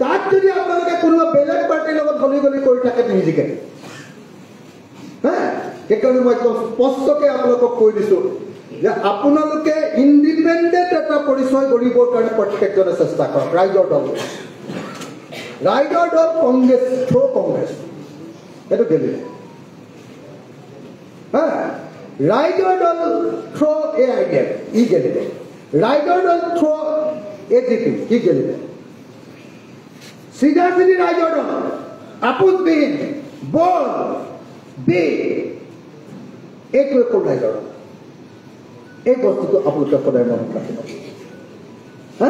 তাত যদি আপোনালোকে কোনোবা বেলেগ পাৰ্টিৰ লগত গলি কৰি থাকে নিজিকে সেইকাৰণে মই একদম স্পষ্টকৈ আপোনালোকক কৈ দিছোঁ যে আপোনালোকে ইণ্ডিপেণ্ডেণ্ট এটা পৰিচয় গঢ়িবৰ কাৰণে প্ৰত্যেকজনে চেষ্টা কৰক ৰাইজৰ দল কংগ্ৰেছ কংগ্ৰেছ সেইটো গেলিলে ৰাইজৰ দল AIDF ই গেলিলে ৰাইজৰ দল AGP ই গেলিলে চিধা ৰাইজৰ দল আপোচবিহীন বল বি এইটোৱে কৰ্ণাইজৰ এই বস্তুটো আপোনালোকে সদায় মনত ৰাখিব হা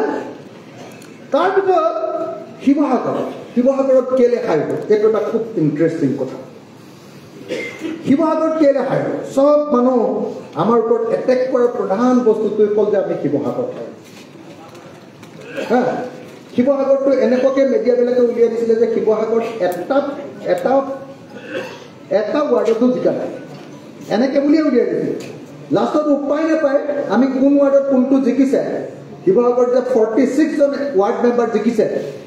তাৰপিছত শিৱসাগৰত কেলে হাৰিব এইটো এটা খুব ইণ্টাৰেষ্টিং কথা শিৱসাগৰত কেলে হাৰিব চব মানুহ আমাৰ ওপৰত এটেক কৰাৰ প্ৰধান বস্তুটোৱে হ'ল যে আমি শিৱসাগৰত হাৰিম হা শিৱসাগৰটো এনেকুৱাকৈ মিডিয়াবিলাকে উলিয়াই দিছিলে যে শিৱসাগৰত এটা ৱাৰ্ডতো জিকা নাই এনেকৈ বুলিয়ে উলিয়াই দিছিলে লাষ্টত উপায় নাপায় আমি কোন ৱাৰ্ডত কোনটো জিকিছে শিৱসাগৰত যে 46 জন ৱাৰ্ড মেম্বাৰ জিকিছে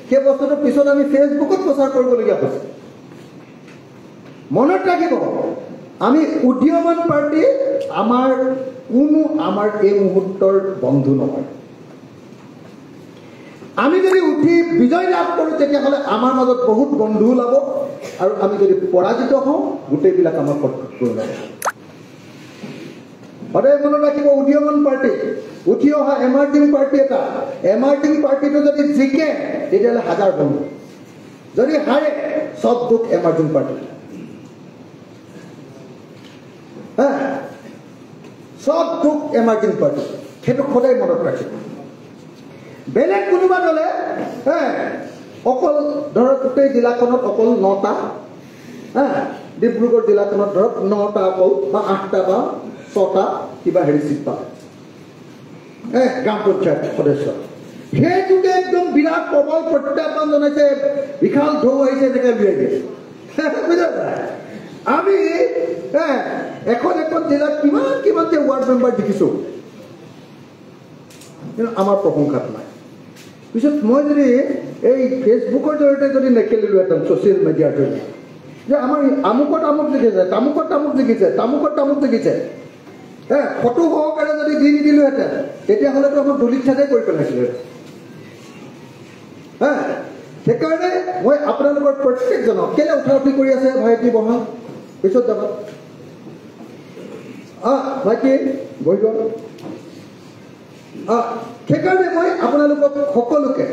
সেই বস্তুটো পিছত আমি ফেচবুকত প্ৰচাৰ কৰিবলগীয়া হৈছে মনত ৰাখিব আমি উদীয়মান পাৰ্টি আমাৰ এই মুহূৰ্তৰ বন্ধু নহয় আমি যদি উঠি বিজয় লাভ কৰোঁ তেতিয়াহ'লে আমাৰ মাজত বহুত বন্ধু ওলাব আৰু আমি যদি পৰাজিত হওঁ গোটেইবিলাক আমাৰ শত্ৰু ওলাব সদায় মনত ৰাখিব উদীয়মান পাৰ্টি উঠি অহা এমাৰ্জিং পাৰ্টি এটা এমাৰ্জিং পাৰ্টিটো যদি জিকে তেতিয়াহ'লে হাজাৰ বন্ধু যদি হাৰে চব দুখ এমাৰ্জিং পাৰ্টি হা চব দুখ এমাৰ্জিং পাৰ্টি সেইটো সদায় মনত ৰাখিব বেলেগ কোনোবা দলে অকল ধৰক গোটেই জিলাখনত অকল 9টা ডিব্ৰুগড় জিলাখনত ধৰক 9টা অকল বা 8টা বা 6টা কিবা চিট পালে গ্ৰাম পঞ্চায়ত সদস্য সেইটোকে একদম বিৰাট প্ৰবল প্ৰত্যাহ্বান জনাইছে বিশাল ঢৌ আহিছে এনেকৈ উলিয়াই দিয়ে আমি এখন জিলাত কিমান যে ৱাৰ্ড মেম্বাৰ দেখিছোঁ কিন্তু আমাৰ প্ৰশংসাত নাই পিছত মই যদি এই ফেচবুকৰ জৰিয়তে যদি নেখেলিলোহেঁতেন ছ'চিয়েল মিডিয়াৰ জৰিয়তে যে আমাৰ আমুকত আমুক দেখিছে তামুকত দেখিছে ফটো সহকাৰে যদি দি নিদিলোহেঁতেন তেতিয়াহ'লেতো আমাক দলিত ঠাইতে কৰি পেলাইছিলে সেইকাৰণে মই আপোনালোকৰ প্ৰত্যেকজনক কেলে উঠা উঠি কৰি আছে ভাইটি বহা পিছত যাব ভাইটি বহি গ'ল সেইকাৰণে মই আপোনালোকক সকলোকে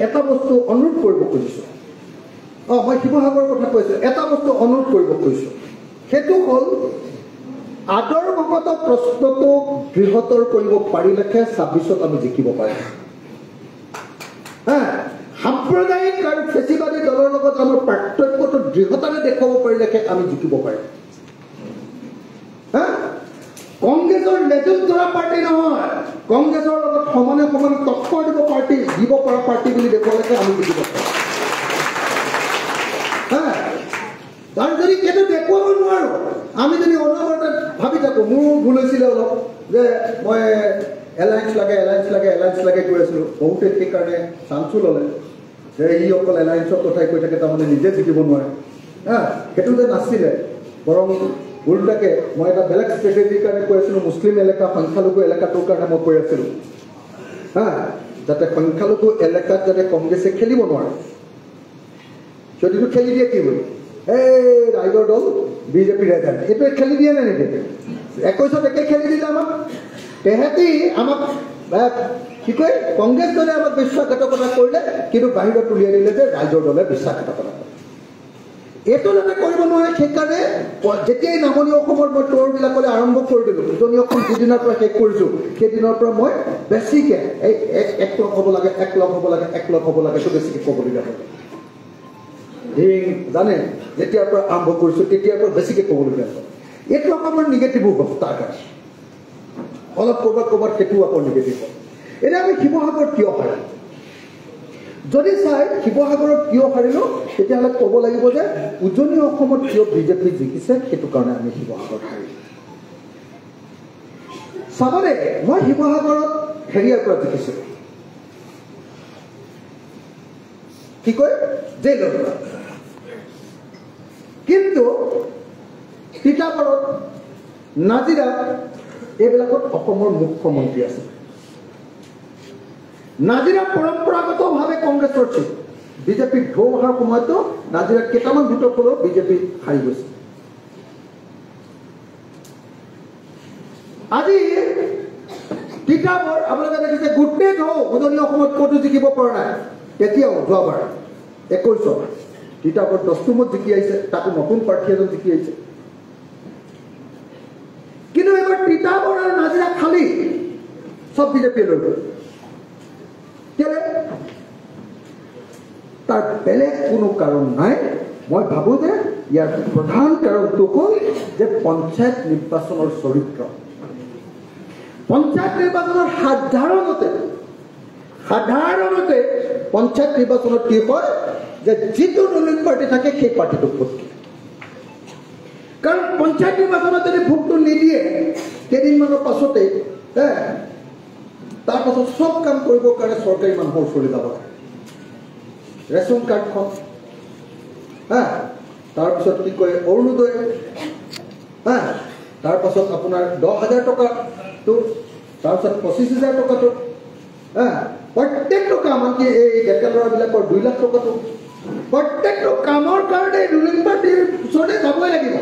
এটা বস্তু অনুৰোধ কৰিব খুজিছোঁ মই শিৱসাগৰৰ কথা কৈছোঁ এটা বস্তু অনুৰোধ কৰিব খুজিছোঁ সেইটো হ'ল আদৰ্শগত প্ৰশ্নটো বৃহত্তৰ কৰিব পাৰিলেহে 26ত আমি জিকিব পাৰিম সাম্প্ৰদায়িক আৰু ফেচিবাদী দলৰ লগত আমাৰ পাৰ্থক্যটো দৃঢ়তাৰে দেখুৱাব পাৰিলেহে আমি জিকিব পাৰিম কংগ্ৰেছৰ নেতৃত্ব ধৰা পাৰ্টি নহয় কংগ্ৰেছৰ লগত সমানে টক্কৰ দিব পৰা পাৰ্টি বুলি দেখুৱালেহে আমি জিকিব পাৰিম আৰু যদি সেইটো দেখুৱাব নোৱাৰোঁ আমি যদি অনবৰতে ভাবি থাকোঁ মোৰ ভুল হৈছিলে অলপ যে মই এলায়েন্স লাগে কৈ আছিলোঁ বহুতে সেইকাৰণে চান্সো ল'লে যে ই অকল এলায়েন্সৰ কথাই কৈ থাকে তাৰমানে নিজে জিকিব নোৱাৰে সেইটো যে নাছিলে বৰং উল্টাকে মই এটা বেলেগ ষ্ট্ৰেটেজিৰ কাৰণে কৈ আছিলোঁ মুছলিম এলেকা সংখ্যালঘু এলেকাটোৰ কাৰণে মই কৈ আছিলোঁ যাতে সংখ্যালঘু এলেকাত যাতে কংগ্ৰেছে খেলিব নোৱাৰে যদিটো খেলি দিয়ে কি হ'ল এই ৰাইজৰ দল বিজেপিৰ এজেণ্ট এইটোৱে খেলি দিয়ে নে নেকি 21ত একে খেলি দিলে আমাক তেহেঁতি আমাক কি কয় কংগ্ৰেছ দলে আমাক বিশ্বাসঘাতকতা কৰিলে কিন্তু বাহিৰত উলিয়াই দিলে যে ৰাইজৰ দলে বিশ্বাসঘাতকতা কৰে এইটো যাতে কৰিব নোৱাৰে সেইকাৰণে যেতিয়াই নামনি অসমৰ মই ট'ৰবিলাকলৈ আৰম্ভ কৰি দিলোঁ উজনি অসম যিদিনৰ পৰা শেষ কৰিছোঁ সেইদিনৰ পৰা মই বেছিকৈ এই একলগ হ'ব লাগে সেইটো বেছিকৈ ক'বলগীয়া হয় জানে যেতিয়াৰ পৰা আৰম্ভ কৰিছোঁ তেতিয়াৰ পৰা বেছিকৈ ক'বলগীয়া হয় এইটো অকণমান নিগেটিভো হ'ব তাৰ কাৰণে অলপ ক'ৰবাত সেইটো আকৌ নিগেটিভ হয় এতিয়া আমি শিৱসাগৰত কিয় হাৰিলোঁ যদি চাই শিৱসাগৰত কিয় হাৰিলোঁ তেতিয়াহ'লে ক'ব লাগিব যে উজনি অসমত কিয় বিজেপি জিকিছে সেইটো কাৰণে আমি শিৱসাগৰত হাৰিলোঁ চাবলে মই শিৱসাগৰত হেৰিয়াৰ পৰা জিকিছোঁ কি কয় জেইলৰ পৰা কিন্তু তিতাবৰত নাজিৰাত এইবিলাকত অসমৰ মুখ্যমন্ত্ৰী আছে নাজিৰা পৰম্পৰাগতভাৱে কংগ্ৰেছৰ চিট বিজেপিৰ ঢৌ অহাৰ সময়তো নাজিৰাত কেইটামান ভোটৰ ফলত বিজেপি হাৰি গৈছে আজি তিতাবৰ আপোনালোকে দেখিছে গোটেই ঢৌ উজনি অসমত ক'তো জিকিব পৰা নাই তেতিয়াও যোৱাবাৰ 21ত তিতাবৰ 10 জিকি আহিছে তাকো নতুন প্ৰাৰ্থী এজন জিকি আহিছে ৰীতা বৰাৰ নাজিৰা খালী সব বিজেপিয়ে লৈ গ'ল কেলে তাৰ বেলেগ কোনো কাৰণ নাই মই ভাবো যে ইয়াৰ প্ৰধান কাৰণটো হ'ল যে পঞ্চায়ত নিৰ্বাচনৰ চৰিত্ৰ পঞ্চায়ত নিৰ্বাচনৰ সাধাৰণতে পঞ্চায়ত নিৰ্বাচনত কি হয় যে যিটো ৰুলিং পাৰ্টি থাকে সেই পাৰ্টিটোক ভোট দিয়ে কাৰণ পঞ্চায়ত নিৰ্বাচনত যদি ভোটটো নিদিয়ে কেইদিনমানৰ পাছতে তাৰপাছত চব কাম কৰিবৰ কাৰণে চৰকাৰী মানুহৰ ওচৰলৈ যাব লাগে ৰেচন কাৰ্ডখন তাৰপিছত কি কয় অৰুণোদয় তাৰপাছত আপোনাৰ 10,000 টকাটো তাৰপিছত 25,000 টকাটো প্ৰত্যেকটো কাম আনকি এই ডেকা ল'ৰাবিলাকৰ 2 লাখ টকাটো প্ৰত্যেকটো কামৰ কাৰণে ৰুলিং পাৰ্টিৰ ওচৰতে যাবই লাগিব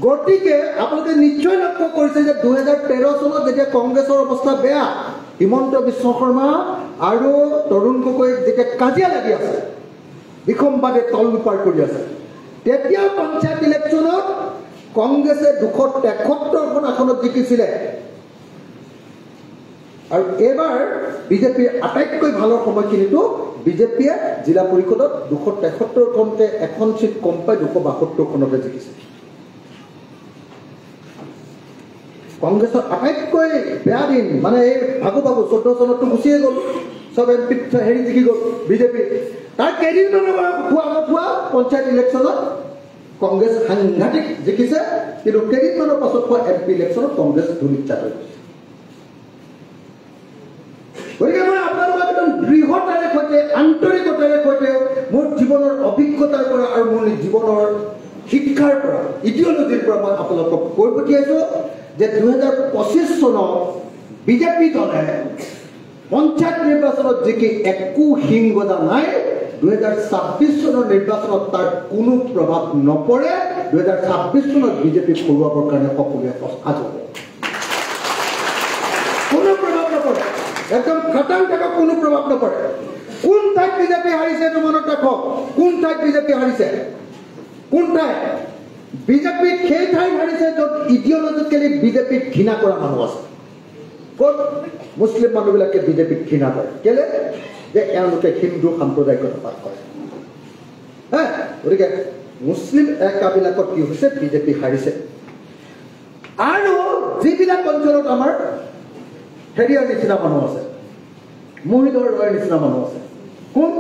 গতিকে আপোনালোকে নিশ্চয় লক্ষ্য কৰিছে যে 2013 চনত যেতিয়া কংগ্ৰেছৰ অৱস্থা বেয়া হিমন্ত বিশ্ব শৰ্মা আৰু তৰুণ গগৈ যেতিয়া কাজিয়া লাগি আছে বিসম্বাদে তল পাৰ কৰি আছে তেতিয়া পঞ্চায়ত ইলেকশ্যনত কংগ্ৰেছে 273খন আসনত জিকিছিলে আৰু এবাৰ বিজেপিৰ আটাইতকৈ ভালৰ সময়খিনিতো বিজেপিয়ে জিলা পৰিষদত 273খনতে এখন সিট কম পাই 272খনতে জিকিছে কংগ্ৰেছৰ আটাইতকৈ বেয়া দিন মানে এই ভাগু 14 চনতটো গুচিয়ে গ'ল সব এমপি হেৰি জিকি গ'ল বিজেপি তাৰ কেইদিনমানৰ খোৱা পঞ্চায়ত ইলেকশ্যনত কংগ্ৰেছ সাংঘাতিক জিকিছে কিন্তু কেইদিনমানৰ পাছত হোৱা এমপি ইলেকশ্যনত কংগ্ৰেছ ধুলিচ্ছাত হৈ গৈছে গতিকে মই আপোনালোকক একদম দৃঢ়তাৰে সৈতে আন্তৰিকতাৰে সৈতে মোৰ জীৱনৰ অভিজ্ঞতাৰ পৰা আৰু মোৰ জীৱনৰ শিক্ষাৰ পৰা ইডিঅলজিৰ পৰা মই আপোনালোকক কৈ পঠিয়াইছো যে 2025 চনত বিজেপি দলে পঞ্চায়ত নিৰ্বাচনত জিকি একো হিংগজা নাই 2026 চনৰ নিৰ্বাচনত তাৰ কোনো প্ৰভাৱ নপৰে 2026 চনত বিজেপি পৰুৱাবৰ কাৰণে সকলোৱে প্ৰস্তুত হ'ব কোনো প্ৰভাৱ নপৰে একদম খতম টাকা কোনো প্ৰভাৱ নপৰে কোন ঠাইত বিজেপি হাৰিছে এইটো মনত ৰাখক কোন ঠাইত বিজেপি হাৰিছে কোন ঠাইত বিজেপি সেই ঠাইত হাৰিছে য'ত ইডিঅলজিকেলি বিজেপিক ঘৃণা কৰা মানুহ আছে ক'ত মুছলিম মানুহবিলাকে বিজেপিক ঘৃণা কৰে কেলে যে এওঁলোকে হিন্দু সাম্প্ৰদায়িকতা পাঠ কৰে গতিকে মুছলিম এলেকাবিলাকত কি হৈছে বিজেপি হাৰিছে আৰু যিবিলাক অঞ্চলত আমাৰ হেৰিয়াৰ নিচিনা মানুহ আছে মহিলাৰ নিচিনা মানুহ আছে কোন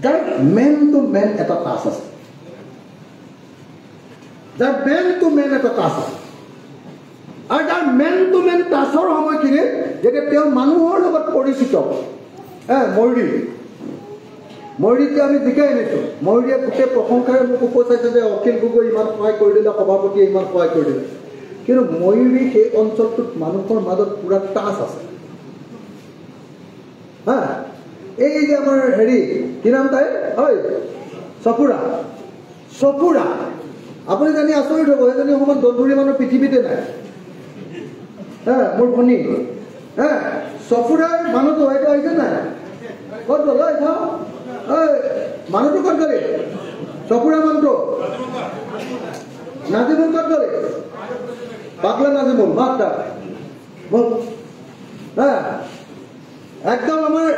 যাৰ মেন টু মেন এটা টাচ আছে যাৰ মেন টু মেন এটা টাচ আছে আৰু যাৰ মেন টু মেন টাচৰ সময়খিনিত যেতিয়া তেওঁ মানুহৰ লগত পৰিচিত ময়ূৰীকে আমি জিকাই আনিছোঁ ময়ূৰীয়ে গোটেই প্ৰশংসাৰে মোক উপচাইছে যে অখিল গগৈ ইমান সহায় কৰি দিলে সভাপতিয়ে ইমান সহায় কৰি দিলে কিন্তু ময়ূৰী সেই অঞ্চলটোত মানুহৰ মাজত পুৰা টাচ আছে এই যে আমাৰ হেৰি কি নাম তাই হয় চপুৰা আপুনি জানি আচৰিত হ'ব এজনী অকণমান দন্দুৰী মানুহ পৃথিৱীতে নাই মোৰ ভনী চপুৰাৰ মানুহটো হয়তো আহিছে নাই ক'ত গ'ল মানুহটো ক'ত গ'লে চপুৰা মানুহটো নাজিমুল ক'ত গ'লে পাগলা নাজিমুল মাত্ৰা একদম আমাৰ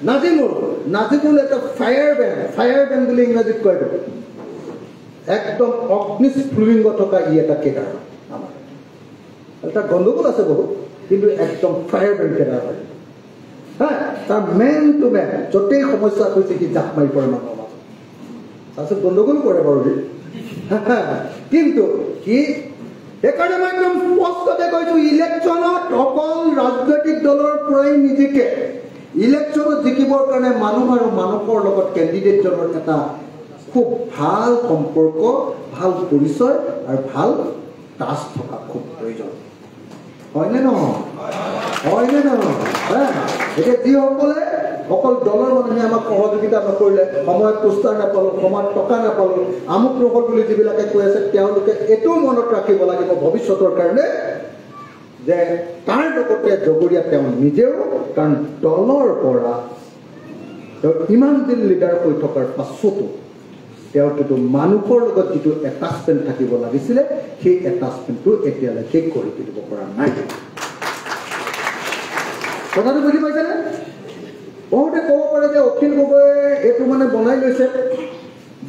নাজিমুল এটা ফায়াৰ বেণ্ড বুলি ইংৰাজীত কয় একদম অগ্নিস্ফুলিংগ থকা ই এটা কেডাৰ আমাৰ এটা গণ্ডগোল আছে বহুত কিন্তু একদম ফায়াৰ বেণ্ড কেডাৰ হয় তাৰ মেন টু মেন য'তেই সমস্যা হৈছে সি জাপ মাৰি পৰে মানুহৰ মাজত তাৰপিছত গণ্ডগোল কৰে বাৰু কিন্তু সি সেইকাৰণে মই একদম স্পষ্টতে কৈছো ইলেকশ্যনত অকল ৰাজনৈতিক দলৰ পৰাই নিজিকে ইলেকশ্যনত জিকিবৰ কাৰণে মানুহ আৰু মানুহৰ লগত কেণ্ডিডেটজনৰ এটা খুব ভাল সম্পৰ্ক ভাল পৰিচয় আৰু ভাল টাচ থকা খুব প্ৰয়োজন হয়নে নহয় এতিয়া যিসকলে অকল দলৰ মানুহে আমাক সহযোগিতা নকৰিলে সময়ত পোষ্টাৰ নাপালোঁ সময়ত টকা নাপালোঁ আমুক নহ'ল বুলি যিবিলাকে কৈ আছে তেওঁলোকে এইটো মনত ৰাখিব লাগিব ভৱিষ্যতৰ কাৰণে যে তাৰ লগতে জগৰীয়া তেওঁ নিজেও কাৰণ দলৰ পৰা ইমান দিন লিডাৰ হৈ থকাৰ পাছতো তেওঁৰ কিন্তু মানুহৰ লগত যিটো এটাচমেণ্ট থাকিব লাগিছিলে সেই এটাচমেণ্টটো এতিয়ালৈ শেষ কৰি দিব পৰা নাই কথাটো বুজি পাইছেনে বহুতে ক'ব পাৰে যে অখিল গগৈয়ে এইটো মানে বনাই লৈছে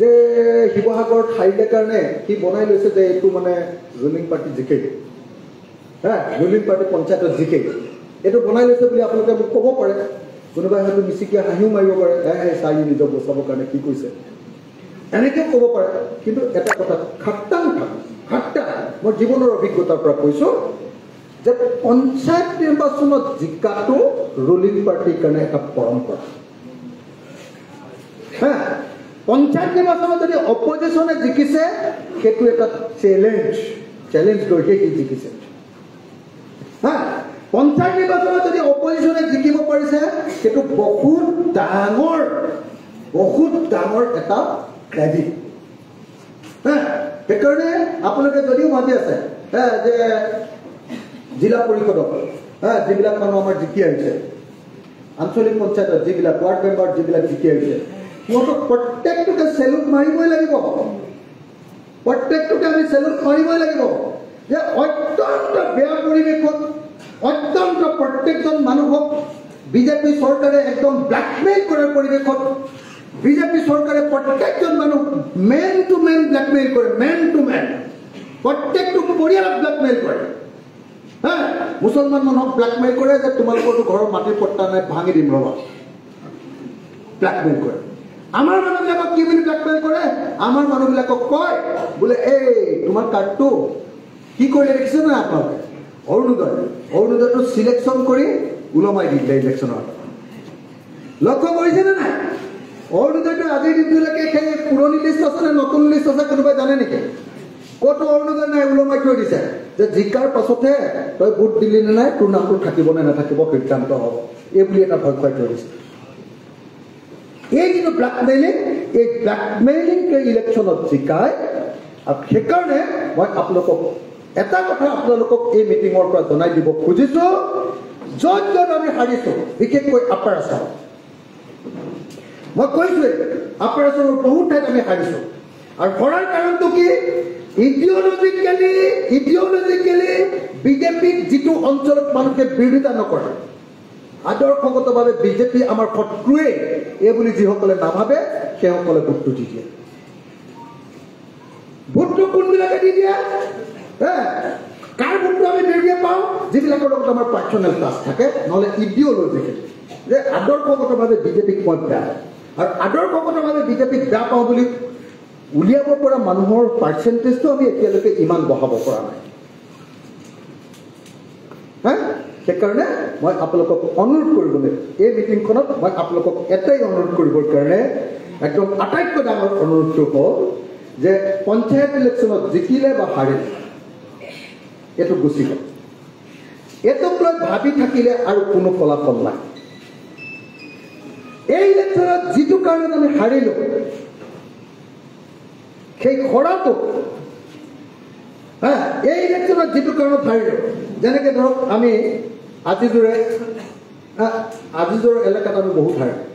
যে শিৱসাগৰ ঠাইৰ কাৰণে কি বনাই লৈছে যে এইটো মানে ৰুলিং পাৰ্টি জিকে ৰুলিং পাৰ্টি পঞ্চায়তত জিকে এইটো বনাই লৈছে বুলি আপোনালোকে মোক ক'ব পাৰে কোনোবাই হয়তো মিচিকিয়া হাঁহিও মাৰিব পাৰে চাই নিজক বচাবৰ কাৰণে কি কৈছে এনেকেও ক'ব পাৰে কিন্তু এটা কথা খাট্টা মই জীৱনৰ অভিজ্ঞতাৰ পৰা কৈছোঁ যে পঞ্চায়ত নিৰ্বাচনত জিকাটো ৰুলিং পাৰ্টিৰ কাৰণে এটা পৰম্পৰা পঞ্চায়ত নিৰ্বাচনত যদি অপজিশ্যনে জিকিছে সেইটো এটা চেলেঞ্জ লৈকে সি জিকিছে পঞ্চায়ত নিৰ্বাচনত যদি অপজিশ্যনে জিকিব পাৰিছে সেইটো বহুত ডাঙৰ এটা ক্ৰেডিট সেইকাৰণে আপোনালোকে যদিও ভাবি আছে যে জিলা পৰিষদক যিবিলাক মানুহ আমাৰ জিকি আহিছে আঞ্চলিক পঞ্চায়তত যিবিলাক ৱাৰ্ড মেম্বাৰ যিবিলাক জিকি আহিছে সিহঁতক প্ৰত্যেকটোকে চেলুট মাৰিবই লাগিব প্ৰত্যেকটোকে আমি চেলুট মাৰিবই লাগিব যে অত্যন্ত বেয়া পৰিৱেশত অত্যন্ত প্ৰত্যেকজন মানুহক বিজেপি চৰকাৰে একদম ব্লেকমেইল কৰাৰ পৰিৱেশত বিজেপি চৰকাৰে প্ৰত্যেকজন মানুহ মেন টু মেন ব্লেকমেইল কৰে প্ৰত্যেকটো পৰিয়ালক ব্লেকমেইল কৰে মুছলমান মানুহক ব্লেকমেইল কৰে যে তোমালোকৰতো ঘৰৰ মাটিৰ পট্টা নাই ভাঙি দিম ৰবা ব্লেকমেইল কৰে আমাৰ মানুহবিলাকক কি বুলি ব্লেকমেইল কৰে আমাৰ মানুহবিলাকক কয় বোলে এই তোমাৰ কাৰ্ডটো কি কৰিলে দেখিছে নাই আপোনালোকে অৰুণোদয়টো চিলেকশ্যন কৰি ওলমাই দিলে ইলেকশ্যনৰ লক্ষ্য কৰিছেনে নাই অৰুণোদয়টো আজিৰ দিনটোলৈকে সেই পুৰণি লিষ্ট আছে নে নতুন লিষ্ট আছে কোনোবাই জানে নেকি ক'তো অৰুণোদয় নাই ওলমাই থৈ দিছে যে জিকাৰ পাছতহে তই ভোট দিলি নে নাই তোৰ নামটো থাকিব নে নাথাকিব সিদ্ধান্ত হ'ব এই বুলি এটা ভয় খুৱাই থৈ দিছে এই যিটো ব্লেকমেইলিং ইলেকশ্যনত জিকায় আৰু সেইকাৰণে মই আপোনালোকক এটা কথা আপোনালোকক এই মিটিঙৰ পৰা জনাই দিব খুজিছোঁ য'ত আমি হাৰিছোঁ বিশেষকৈ আপাৰ আছাম মই কৈছোঁৱেই আপাৰ আছামৰ বহুত ঠাইত আমি হাৰিছোঁ আৰু হৰাৰ কাৰণটো কি ইডিঅলজিকেলি বিজেপিক যিটো অঞ্চলত মানুহে বিৰোধিতা নকৰে আদৰ্শগতভাৱে বিজেপি আমাৰ শত্ৰুৱেই এই বুলি যিসকলে নাভাবে সেইসকলে ভোটটো দি দিয়ে ভোটটো কোনবিলাকে দি দিয়ে কাৰ ভোটটো আমি নিৰ্দিয়ে পাওঁ যিবিলাকৰ লগত আমাৰ পাৰ্চনেল টাচ থাকে নহ'লে ইডিঅলজিকেলি যে আদৰ্শগতভাৱে বিজেপিক মই বেয়া আৰু আদৰ্শগতভাৱে বিজেপিক বেয়া পাওঁ বুলি উলিয়াব পৰা মানুহৰ পাৰ্চেণ্টেজটো আমি এতিয়ালৈকে ইমান বঢ়াব পৰা নাই সেইকাৰণে মই আপোনালোকক অনুৰোধ কৰিবলৈ এই মিটিংখনত মই আপোনালোকক এটাই অনুৰোধ কৰিবৰ কাৰণে একদম আটাইতকৈ ডাঙৰ অনুৰোধটো হ'ল যে পঞ্চায়ত ইলেকশ্যনত জিকিলে বা হাৰিলে এইটো গুচি গ'ল এইটোক লৈ ভাবি থাকিলে আৰু কোনো ফলাফল নাই এই ইলেকশ্যনত যিটো কাৰণত আমি হাৰিলোঁ সেই হৰাটো এই ইলেকশ্যনত যিটো কাৰণত হাৰিলোঁ যেনেকৈ ধৰক আমি আজিজোৰ এলেকাত আমি বহুত হাৰিলোঁ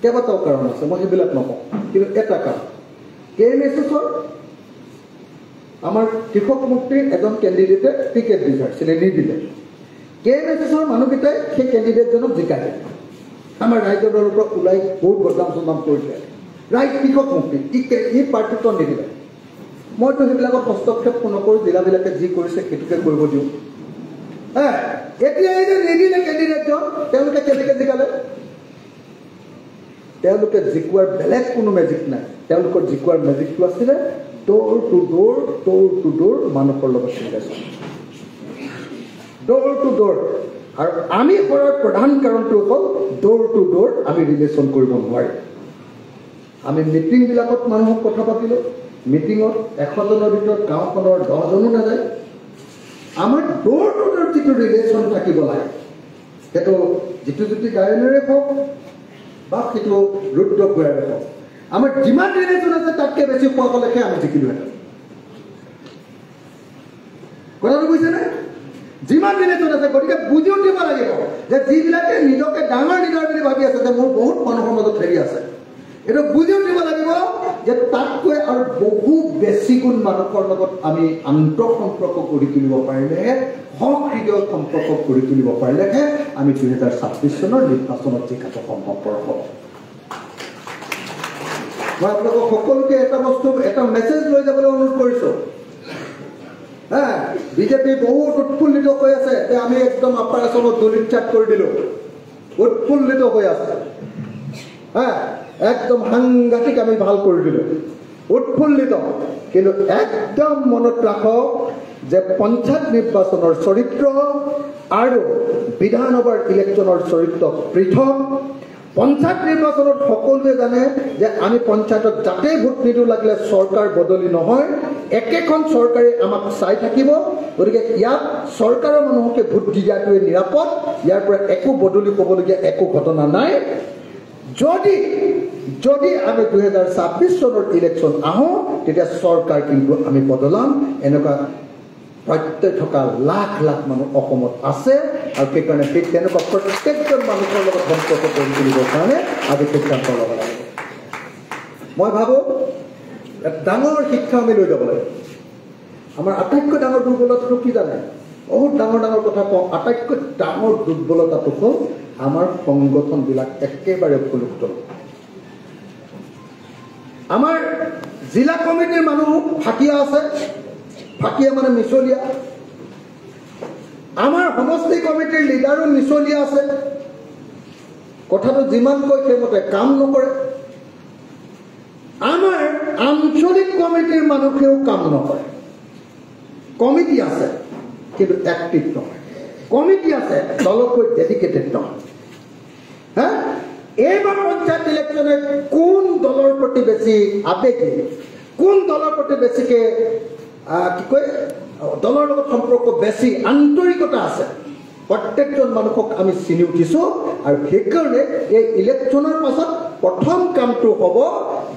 কেইবাটাও কাৰণ আছে মই সেইবিলাক নকওঁ কিন্তু এটা কাৰণ KMSSৰ আমাৰ কৃষক মুক্তিৰ এজন কেণ্ডিডেটে টিকেট বিচাৰিছিলে নিদিলে KMSSৰ মানুহকেইটাই সেই কেণ্ডিডেটজনক জিকাই দিলে আমাৰ ৰাইজৰ দলৰ পৰা ওলাই বহুত বদনাম চদনাম কৰিলে ৰাইজ কৃষক মুক্তি ই পাৰ্টিটো নিদিলে মইতো সেইবিলাকক হস্তক্ষেপ নকৰোঁ জিলাবিলাকে যি কৰিছে সেইটোকে কৰিব দিওঁ এতিয়া এই যে নিদিলে কেণ্ডিডেটজন তেওঁলোকে কেনেকৈ জিকালে তেওঁলোকে জিকোৱাৰ বেলেগ কোনো মেজিক নাই তেওঁলোকৰ জিকোৱাৰ মেজিকটো আছিলে ডোৰ টু ডোৰ মানুহৰ লগত ৰিলেশ্যন ডোৰ টু ডোৰ আৰু আমি কৰাৰ প্ৰধান কাৰণটো হ'ল ডোৰ টু ডোৰ আমি ৰিলেশ্যন কৰিব নোৱাৰিম আমি মিটিংবিলাকত মানুহক কথা পাতিলোঁ মিটিঙত 100জনৰ ভিতৰত গাঁওখনৰ 10জনো নাযায় আমাৰ ডোৰ টু ডোৰ যিটো ৰিলেশ্যন থাকিব লাগে সেইটো জিতুজ্যোতি গায়নেৰে হওক বা সেইটো ৰুদ্ৰ ভূঞাৰে হওক আমাৰ যিমান ৰিলেশ্যন আছে তাতকৈ বেছি পোৱা হ'লেহে আমি জিকিলোহেঁতেন কথাটো বুজিছেনে যিমান ৰিলেশ্যন আছে গতিকে বুজিও দিব লাগিব যে যিবিলাকে নিজকে ডাঙৰ লিডাৰ বুলি ভাবি আছে যে মোৰ বহুত মানুহৰ মাজত হেৰি আছে এটা বুজিও দিব লাগিব যে তাতকৈ আৰু বহু বেছি গুণ মানুহৰ লগত আমি আন্তঃ সম্পৰ্ক কৰি তুলিব পাৰিলেহে সক্ৰিয় সম্পৰ্ক কৰি তুলিব পাৰিলেহে আমি 2026 চনৰ নিৰ্বাচনত জিকাটো সম্ভৱপৰ হ'ব। মই আপোনালোকক সকলোকে এটা বস্তু এটা মেছেজ লৈ যাবলৈ অনুৰোধ কৰিছোঁ। বিজেপি বহুত উৎফুল্লিত হৈ আছে যে আমি একদম আপাৰ আছামত দলিত ত্যাগ কৰি দিলোঁ, উৎফুল্লিত হৈ আছে। একদম সাংঘাতিক আমি ভাল কৰি দিলোঁ, উৎফুল্লিত। কিন্তু একদম মনত ৰাখক যে পঞ্চায়ত নিৰ্বাচনৰ চৰিত্ৰ আৰু বিধানসভাৰ ইলেকশ্যনৰ চৰিত্ৰ পৃথক। পঞ্চায়ত নিৰ্বাচনত সকলোৱে জানে যে আমি পঞ্চায়তত যাতে ভোট নিদিওঁ, লাগিলে চৰকাৰ বদলি নহয়, একেখন চৰকাৰে আমাক চাই থাকিব। গতিকে ইয়াত চৰকাৰৰ মানুহকে ভোট দিয়াটোৱে নিৰাপদ, ইয়াৰ পৰা একো বদলি হ'বলগীয়া একো ঘটনা নাই। যদি আমি 2026 চনৰ ইলেকশ্যন আহোঁ, তেতিয়া চৰকাৰ কিন্তু আমি বদলাম। এনেকুৱা প্ৰত্যয় থকা লাখ লাখ মানুহ অসমত আছে, আৰু সেইকাৰণে তেনেকুৱা প্ৰত্যেকজন মানুহৰ লগত সম্পৰ্ক কৰি তুলিবৰ কাৰণে আজি সিদ্ধান্ত ল'ব লাগিব। মই ভাবোঁ ডাঙৰ শিক্ষা আমি লৈ যাব লাগিব। আমাৰ আটাইতকৈ ডাঙৰ দুৰ্বলতাটো কি জানে? বহুত ডাঙৰ ডাঙৰ কথা কওঁ। আটাইতকৈ ডাঙৰ দুৰ্বলতাটো হ'ল আমাৰ সংগঠনবিলাক একেবাৰে উপলুপ্ত। আমাৰ জিলা কমিটিৰ মানুহ ফাঁকিয়া আছে, ফাঁকিয়া মানে মিছলীয়া। আমাৰ সমষ্টি কমিটিৰ লিডাৰো মিছলীয়া আছে, কথাটো যিমান কয় সেইমতে কাম নকৰে। আমাৰ আঞ্চলিক কমিটিৰ মানুহেও কাম নকৰে। কমিটি আছে কিন্তু এক্টিভ নহয়, কমিটি আছে দলতকৈ ডেডিকেটেড নহয়। এইবাৰ পঞ্চায়ত ইলেকশ্যনে কোন দলৰ প্ৰতি বেছি আবেগী, কোন দলৰ প্ৰতি বেছিকৈ কি কয় দলৰ লগত সম্পৰ্ক বেছি আন্তৰিকতা আছে, প্ৰত্যেকজন মানুহক আমি চিনি উঠিছোঁ। আৰু সেইকাৰণে এই ইলেকশ্যনৰ পাছত প্ৰথম কামটো হ'ব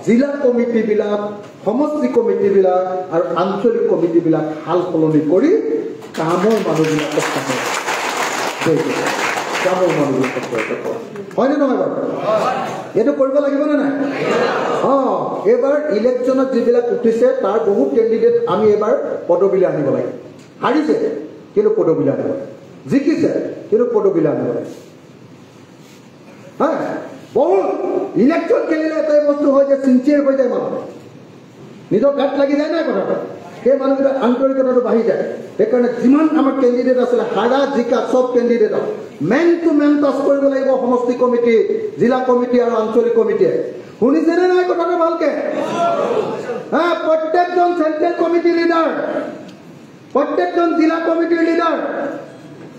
জিলা কমিটিবিলাক, সমষ্টি কমিটিবিলাক আৰু আঞ্চলিক কমিটিবিলাক সাল সলনি কৰি কামৰ মানুহবিলাকক হয়নে নহয় বাৰু? এইটো কৰিব লাগিবনে নাই? এইবাৰ ইলেকশ্যনত যিবিলাক উঠিছে তাৰ বহুত কেণ্ডিডেট আমি এইবাৰ পদবীলৈ আনিব লাগে। হাৰিছে কিন্তু পদবীলৈ আনিব লাগে, জিকিছে কিন্তু পদবীলৈ আনিব লাগে। বহুত ইলেকশ্যন খেলিলে এটাই বস্তু হয় যে চিনচিয়াৰ হৈ যায় মানুহ, নিজৰ গাত লাগি যায় নাই কথাটো, সেই মানুহবিলাক আন্তৰিকতাটো বাঢ়ি যায়। সেইকাৰণে যিমান আমাৰ কেণ্ডিডেট আছিলে হাৰা জিকা চব কেণ্ডিডেটক মেন টু মেন টাচ কৰিব লাগিব। সমষ্টি কমিটি, জিলা কমিটি আৰু আঞ্চলিক কমিটিয়ে শুনিছেনে নাই কথাটো ভালকে? প্ৰত্যেকজন চেণ্ট্ৰেল কমিটি লিডাৰ, প্ৰত্যেকজন জিলা কমিটিৰ লিডাৰ,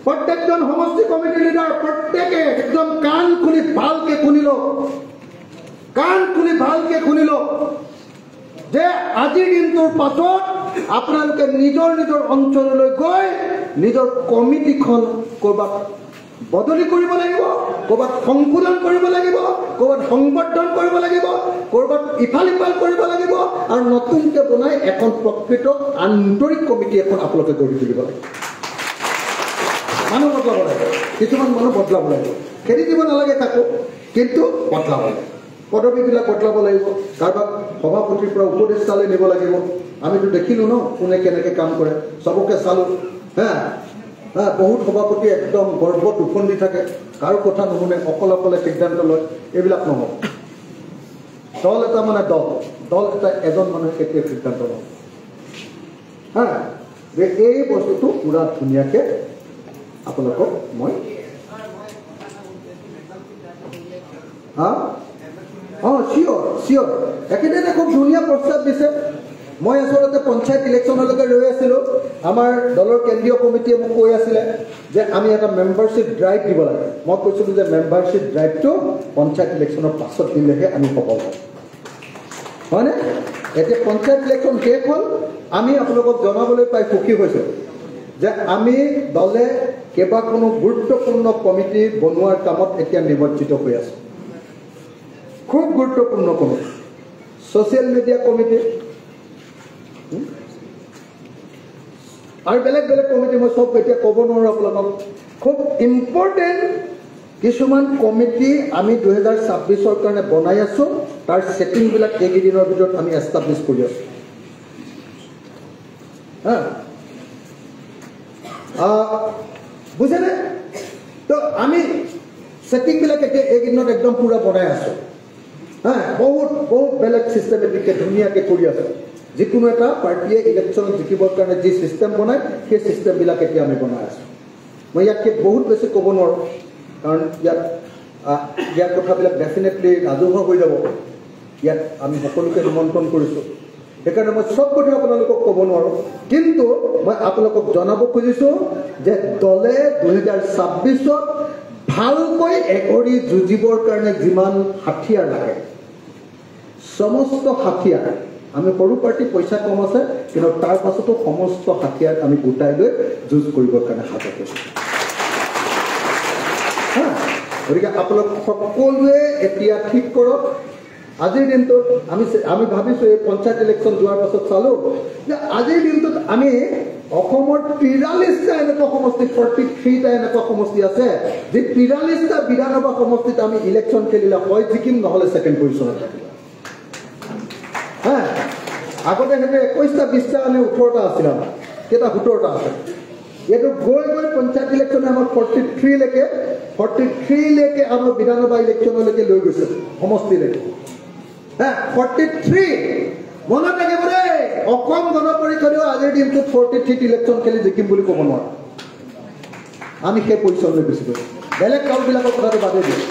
প্ৰত্যেকজন সমষ্টি কমিটিৰ লিডাৰ, প্ৰত্যেকে একদম কাণ খুলি ভালকে শুনি লওক, কাণ খুলি ভালকে শুনি লওক যে আজিৰ দিনটোৰ পাছত আপোনালোকে নিজৰ নিজৰ অঞ্চললৈ গৈ নিজৰ কমিটিখন ক'ৰবাত বদলি কৰিব লাগিব, ক'ৰবাত সংশোধন কৰিব লাগিব, ক'ৰবাত সংবৰ্ধন কৰিব লাগিব, ক'ৰবাত ইফাল সিফাল কৰিব লাগিব, আৰু নতুনকৈ বনাই এখন প্ৰকৃত আন্তৰিক কমিটি এখন আপোনালোকে গঢ়ি তুলিব লাগিব। মানুহ বদলাব লাগিব, কিছুমান মানুহ বদলাব লাগিব, খেদি দিব নালাগে কাকো, কিন্তু বদলাব লাগিব। পদবীবিলাক বদলাব লাগিব, কাৰোবাক সভাপতিৰ পৰা উপদেষ্টালৈ নিব লাগিব। আমিতো দেখিলোঁ ন কোনে কেনেকৈ কাম কৰে, চবকে চালোঁ। বহুত সভাপতি একদম গৰ্বত উফন্দি থাকে, কাৰো কথা নুশুনে, অকলে সিদ্ধান্ত লয়। এইবিলাক নহ'ব। দল এটা মানে দল এটা এজন মানুহে কেতিয়া সিদ্ধান্ত লয়। যে এই বস্তুটো পুৰা ধুনীয়াকৈ আপোনালোকক মই চিয়'ৰ একেদিনে খুব ধুনীয়া প্ৰস্তাৱ দিছে। মই আচলতে পঞ্চায়ত ইলেকশ্যনলৈকে ৰৈ আছিলোঁ। আমাৰ দলৰ কেন্দ্ৰীয় কমিটিয়ে মোক কৈ আছিলে যে আমি এটা মেম্বাৰশ্বিপ ড্ৰাইভ দিব লাগে। মই কৈছিলোঁ যে মেম্বাৰশ্বিপ ড্ৰাইভটো পঞ্চায়ত ইলেকশ্যনৰ পাছত দিলেহে আমি সফল হ'ম, হয়নে? এতিয়া পঞ্চায়ত ইলেকশ্যন শেষ হ'ল, আমি আপোনালোকক জনাবলৈ পাই সুখী হৈছোঁ যে আমি দলে কেইবাখনো গুৰুত্বপূৰ্ণ কমিটি বনোৱাৰ কামত এতিয়া নিমজ্জিত হৈ আছোঁ। খুব গুৰুত্বপূৰ্ণ কমিটি, ছ'চিয়েল মিডিয়া কমিটি আৰু বেলেগ বেলেগ কমিটি, মই চব এতিয়া ক'ব নোৱাৰোঁ আপোনালোকক। খুব ইম্পৰ্টেণ্ট কিছুমান কমিটি আমি 2026 কাৰণে বনাই আছো তাৰ সেটিংবিলাক এইকেইদিনৰ ভিতৰত আমি এষ্টাব্লিছ কৰি আছো বুঝেনে তো আমি সেটিংবিলাক এইকেইদিনত একদম পুৰা বনাই আছো বহুত বহুত বেলেগ চিষ্টেমেটিকে ধুনীয়াকে কৰি আছো যিকোনো এটা পাৰ্টিয়ে ইলেকশ্যন জিকিবৰ কাৰণে যি চিষ্টেম বনায় সেই চিষ্টেমবিলাক এতিয়া আমি বনাই আছো মই ইয়াতকে বহুত বেছি ক'ব নোৱাৰোঁ কাৰণ ইয়াৰ কথাবিলাক ডেফিনেটলি ৰাজহুৱা হৈ যাব ইয়াত আমি সকলোকে নিমন্ত্ৰণ কৰিছোঁ সেইকাৰণে মই চব কথা আপোনালোকক ক'ব নোৱাৰোঁ কিন্তু মই আপোনালোকক জনাব খুজিছোঁ যে দলে 2026 ভালকৈ এগৰি যুঁজিবৰ কাৰণে যিমান হাথিয়াৰ লাগে সমস্ত হাথিয়াৰ আমি সৰু পাৰ্টি পইচা কম আছে কিন্তু তাৰ পাছতো সমস্ত হাথিয়াৰ আমি গোটাই লৈ যুঁজ কৰিবৰ কাৰণে সাজু কৰিছোঁ গতিকে আপোনালোক সকলোৱে এতিয়া ঠিক কৰক আজিৰ দিনটোত আমি ভাবিছোঁ এই পঞ্চায়ত ইলেকশ্যন যোৱাৰ পাছত চালোঁ যে আজিৰ দিনটোত আমি অসমৰ 43টা এনেকুৱা সমষ্টি 43টা এনেকুৱা সমষ্টি আছে যে 43টা বিধানসভা সমষ্টিত আমি ইলেকশ্যন খেলিলে হয় জিকিম নহ'লে ছেকেণ্ড পজিশ্যনত থাকিম আগতে সেইটো 21টা 20টা মানে 18টা আছিল আমাৰ কেইটা 17টা আছে এইটো গৈ গৈ পঞ্চায়ত ইলেকশ্যনে আমাক 43লৈকে আমাৰ বিধানসভা ইলেকশ্যনলৈকে লৈ গৈছে সমষ্টিলৈকে 43 মনত ৰাখিব দেই অসম গণ পৰিষদেও আজিৰ দিনটোত 43 ইলেকশ্যন খেলি জিকিম বুলি ক'ব নোৱাৰোঁ আমি সেই পজিশ্যনলৈ গুচি গৈছোঁ বেলেগ দলবিলাকৰ কথাটো বাদেই দিওঁ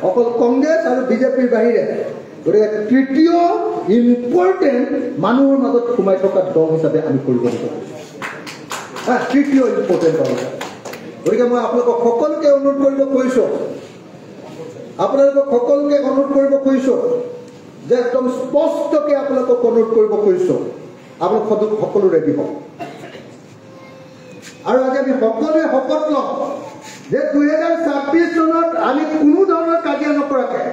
অকল কংগ্ৰেছ আৰু বিজেপিৰ বাহিৰে গতিকে তৃতীয় ইম্পৰ্টেণ্ট মানুহৰ মাজত সোমাই থকা দল হিচাপে আমি পৰিগণিত কৰিছোঁ তৃতীয় ইম্পৰ্টেণ্ট দল হিচাপে গতিকে মই আপোনালোকক সকলোকে অনুৰোধ কৰিব খুজিছোঁ যে একদম স্পষ্টকৈ আপোনালোকক অনুৰোধ কৰিব খুজিছোঁ আপোনালোক সকলো ৰেডি হওক আৰু আজি আমি সকলোৱে শপত ল'ম যে 2026 চনত আমি কোনো ধৰণৰ কাজিয়া নকৰাকৈ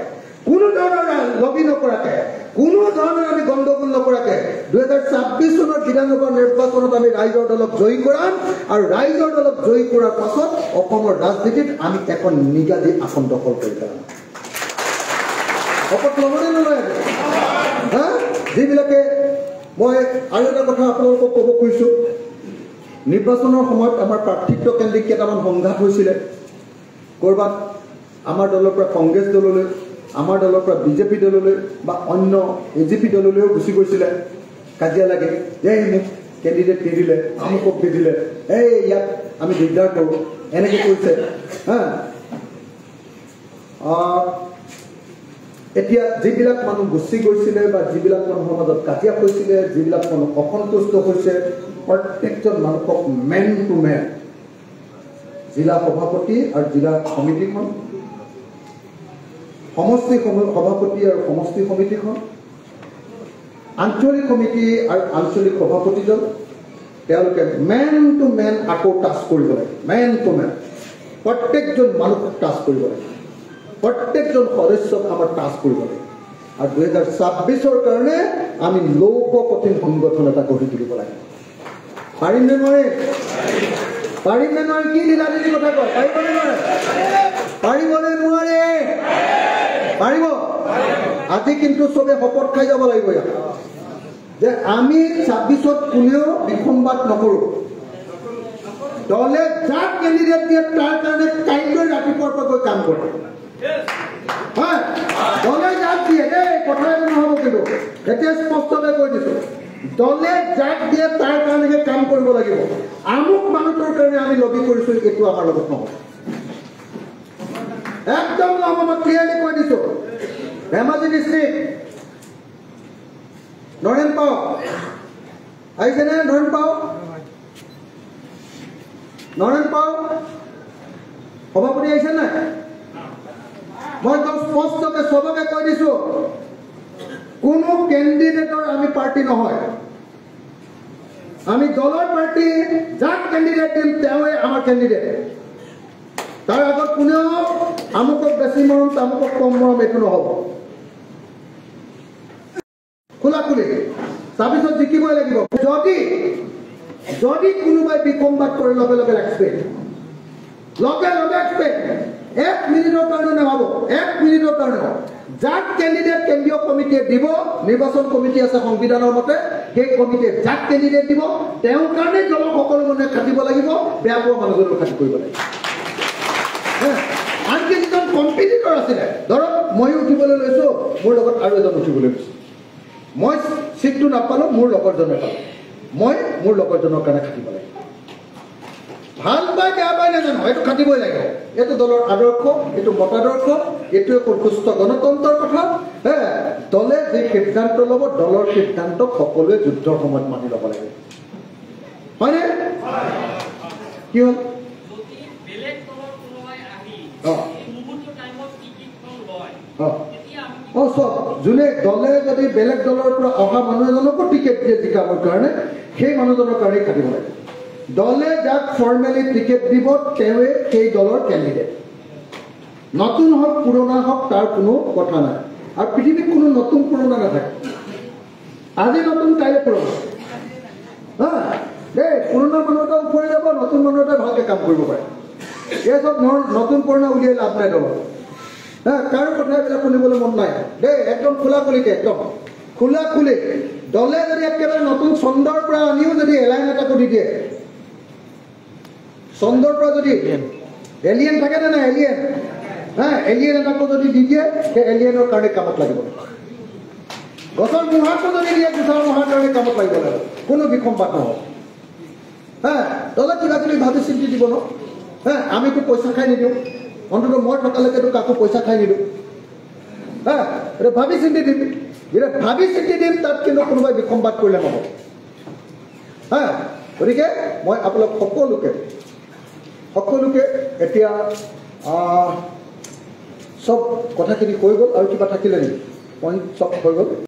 কোনো ধৰণৰ লবি নকৰাকৈ কোনো ধৰণৰ আমি গণ্ডগোল নকৰাকৈ 2026 চনৰ বিধানসভা নিৰ্বাচনত আমি ৰাইজৰ দলক জয়ী কৰাম আৰু ৰাইজৰ দলক জয়ী কৰাৰ পাছত অসমৰ ৰাজনীতিত আমি এখন নিগাদী আসন দখল কৰি পেলাম শপত ল'বনে নলয় যিবিলাকে মই আৰু এটা কথা আপোনালোকক ক'ব খুজিছোঁ নিৰ্বাচনৰ সময়ত আমাৰ প্ৰাৰ্থিত্ব কেন্দ্ৰিক কেইটামান সংঘাত হৈছিলে ক'ৰবাত আমাৰ দলৰ পৰা কংগ্ৰেছ দললৈ আমাৰ দলৰ পৰা বিজেপি দললৈ বা অন্য এজিপি দললৈও গুচি গৈছিলে কাজিয়া লাগে যে মোক কেণ্ডিডেট নিদিলে আমুকক নিদিলে ইয়াত আমি দিগদাৰ কৰোঁ এনেকৈ কৈছে এতিয়া যিবিলাক মানুহ গুচি গৈছিলে বা যিবিলাক মানুহৰ মাজত কাজিয়া হৈছিলে যিবিলাক মানুহ অসন্তুষ্ট হৈছে প্ৰত্যেকজন মানুহক মেন টু মেন জিলা সভাপতি আৰু জিলা সমিতিখন সমষ্টি সভাপতি আৰু সমষ্টি সমিতিখন আঞ্চলিক সমিতি আৰু আঞ্চলিক সভাপতিজন তেওঁলোকে মেন টু মেন আকৌ টাচ কৰিব লাগে মেন টু মেন প্ৰত্যেকজন মানুহক টাচ কৰিব লাগে প্ৰত্যেকজন সদস্যক আমাৰ টাচ কৰিব লাগে আৰু 2026 কাৰণে আমি লৌহ কঠিন সংগঠন এটা গঢ়ি তুলিব লাগে পাৰিমনে নোৱাৰে কি লীলাজীৰ কথা কয় পাৰিবনে নোৱাৰে পাৰিব আজি কিন্তু চবে শপত খাই যাব লাগিব ইয়াত যে আমি 26ত কোনেও বিসম্বাদ নকৰোঁ দলে যাক কেণ্ডিডেট দিয়ে তাৰ কাৰণে কাইলৈ ৰাতিপুৱাৰ পৰা গৈ কাম কৰে দলে যাক দিয়ে কথা এটা নহ'ব কিন্তু এতিয়া স্পষ্টকৈ কৈ দিছোঁ দলে যাক দিয়ে তাৰ কাৰণেহে কাম কৰিব লাগিব আমুক মানুহটোৰ কাৰণে আমি লবি কৰিছোঁ এইটো আমাৰ লগত নহ'ব একদম নহ'ব মই ক্লিয়াৰলি কৈ দিছোঁ ধেমাজি ডিষ্ট্ৰিক্ট নৰেন পাও আহিছেনে নৰেন পাও সভাপতি আহিছে নাই মই একদম স্পষ্টকৈ চবকে কৈ দিছোঁ কোনো কেণ্ডিডেটৰ আমি পাৰ্টি নহয় আমি দলৰ পাৰ্টি যাক কেণ্ডিডেট দিম তেওঁৱে আমাৰ কেণ্ডিডেট তাৰ আগত কোনেও আমুকক বেছি মৰম তামুকক কম মৰম এইটো নহ'ব খোলা খুলি তাৰপিছত জিকিবই লাগিব যদি কোনোবাই বিসম্বাদ কৰে লগে লগে এক্সপেক্ট 1 মিনিটৰ কাৰণে নাভাবো 1 মিনিটৰ কাৰণে যাক ক্যান্ডিডেট কেন্দ্ৰীয় কমিটিয়ে দিব নিৰ্বাচন কমিটি আছে সংবিধানৰ মতে সেই কমিটিয়ে যাক ক্যান্ডিডেট দিব তেওঁৰ কাৰণে দলৰ সকলো মানুহে খাটিব লাগিব বেয়া পোৱা মানুহজনক খাটি কৰিব লাগিব আনকি যিজন কম্পিটিটৰ আছিলে ধৰক মই উঠিবলৈ লৈছো মোৰ লগত আৰু এজন উঠিবলৈ লৈছো মই সিটটো নাপালো মোৰ লগৰজনে পালে মই মোৰ লগৰজনৰ কাৰণে খাটিব লাগিব ভাল পাই বেয়া পাই নাজানো এইটো খাটিবই লাগে এইটো দলৰ আদৰ্শ এইটো মতাদৰ্শ এইটো সুস্থ গণতন্ত্ৰৰ কথা দলে যে সিদ্ধান্ত ল'ব দলৰ সিদ্ধান্ত সকলোৱে যুদ্ধৰ সময়ত মানি ল'ব লাগে হয়নে কি হ'ল সব যোনে দলে যদি বেলেগ দলৰ পৰা অহা মানুহ এজনকো টিকেট দিয়ে জিকাবৰ কাৰণে সেই মানুহজনৰ কাৰণে খাটিব লাগে দলে যাক ফৰ্মেলি টিকেট দিব তেৱে সেই দলৰ ক্যান্ডিডেট নতুন হওক পুৰণা হওক তাৰ কোনো কথা নাই আৰু পৃথিৱীত কোনো নতুন পুৰণা নাথাকে আজি নতুন কাইলৈ পুৰণা দেই পুৰণা মানুহ এটা উপৰি যাব নতুন মানুহ এটা ভালকে কাম কৰিব পাৰে এই সব নতুন পুৰণা উলিয়াই লাভ নাই দলত কাৰো কথা এইবিলাক শুনিবলৈ মন নাই দেই একদম খোলা খুলিকে একদম খোলা খুলি দলে যদি একেবাৰে নতুন চন্দ্ৰৰ পৰা আনিও যদি এলাইন এটা কৰি দিয়ে চন্দ্ৰৰ পৰা যদি এলিয়েন থাকে না এলিয়েন এলিয়েন এটাকো যদি দি দিয়ে সেই এলিয়েনৰ কাৰণে কামত লাগিব গছৰ মুহাটো যদি দিয়ে গছৰ মুহাৰ কাৰণে কামত লাগিব লাগে কোনো বিসম্বাদ নহয় দলে কিবা কিবি ভাবি চিন্তি দিব ন আমিতো পইচা খাই নিদিওঁ অন্তত মই থকালৈকেতো কাকো পইচা খাই নিদিওঁ এটা ভাবি চিন্তি দিম যেতিয়া ভাবি চিন্তি দিম তাত কিন্তু কোনোবাই বিসম্বাদ কৰিলে নহ'ব গতিকে মই আপোনালোক সকলোকে এতিয়া সব কথাখিনি কৈ গ'ল আৰু কিবা থাকিলে নেকি পইণ্ট সব হৈ গ'ল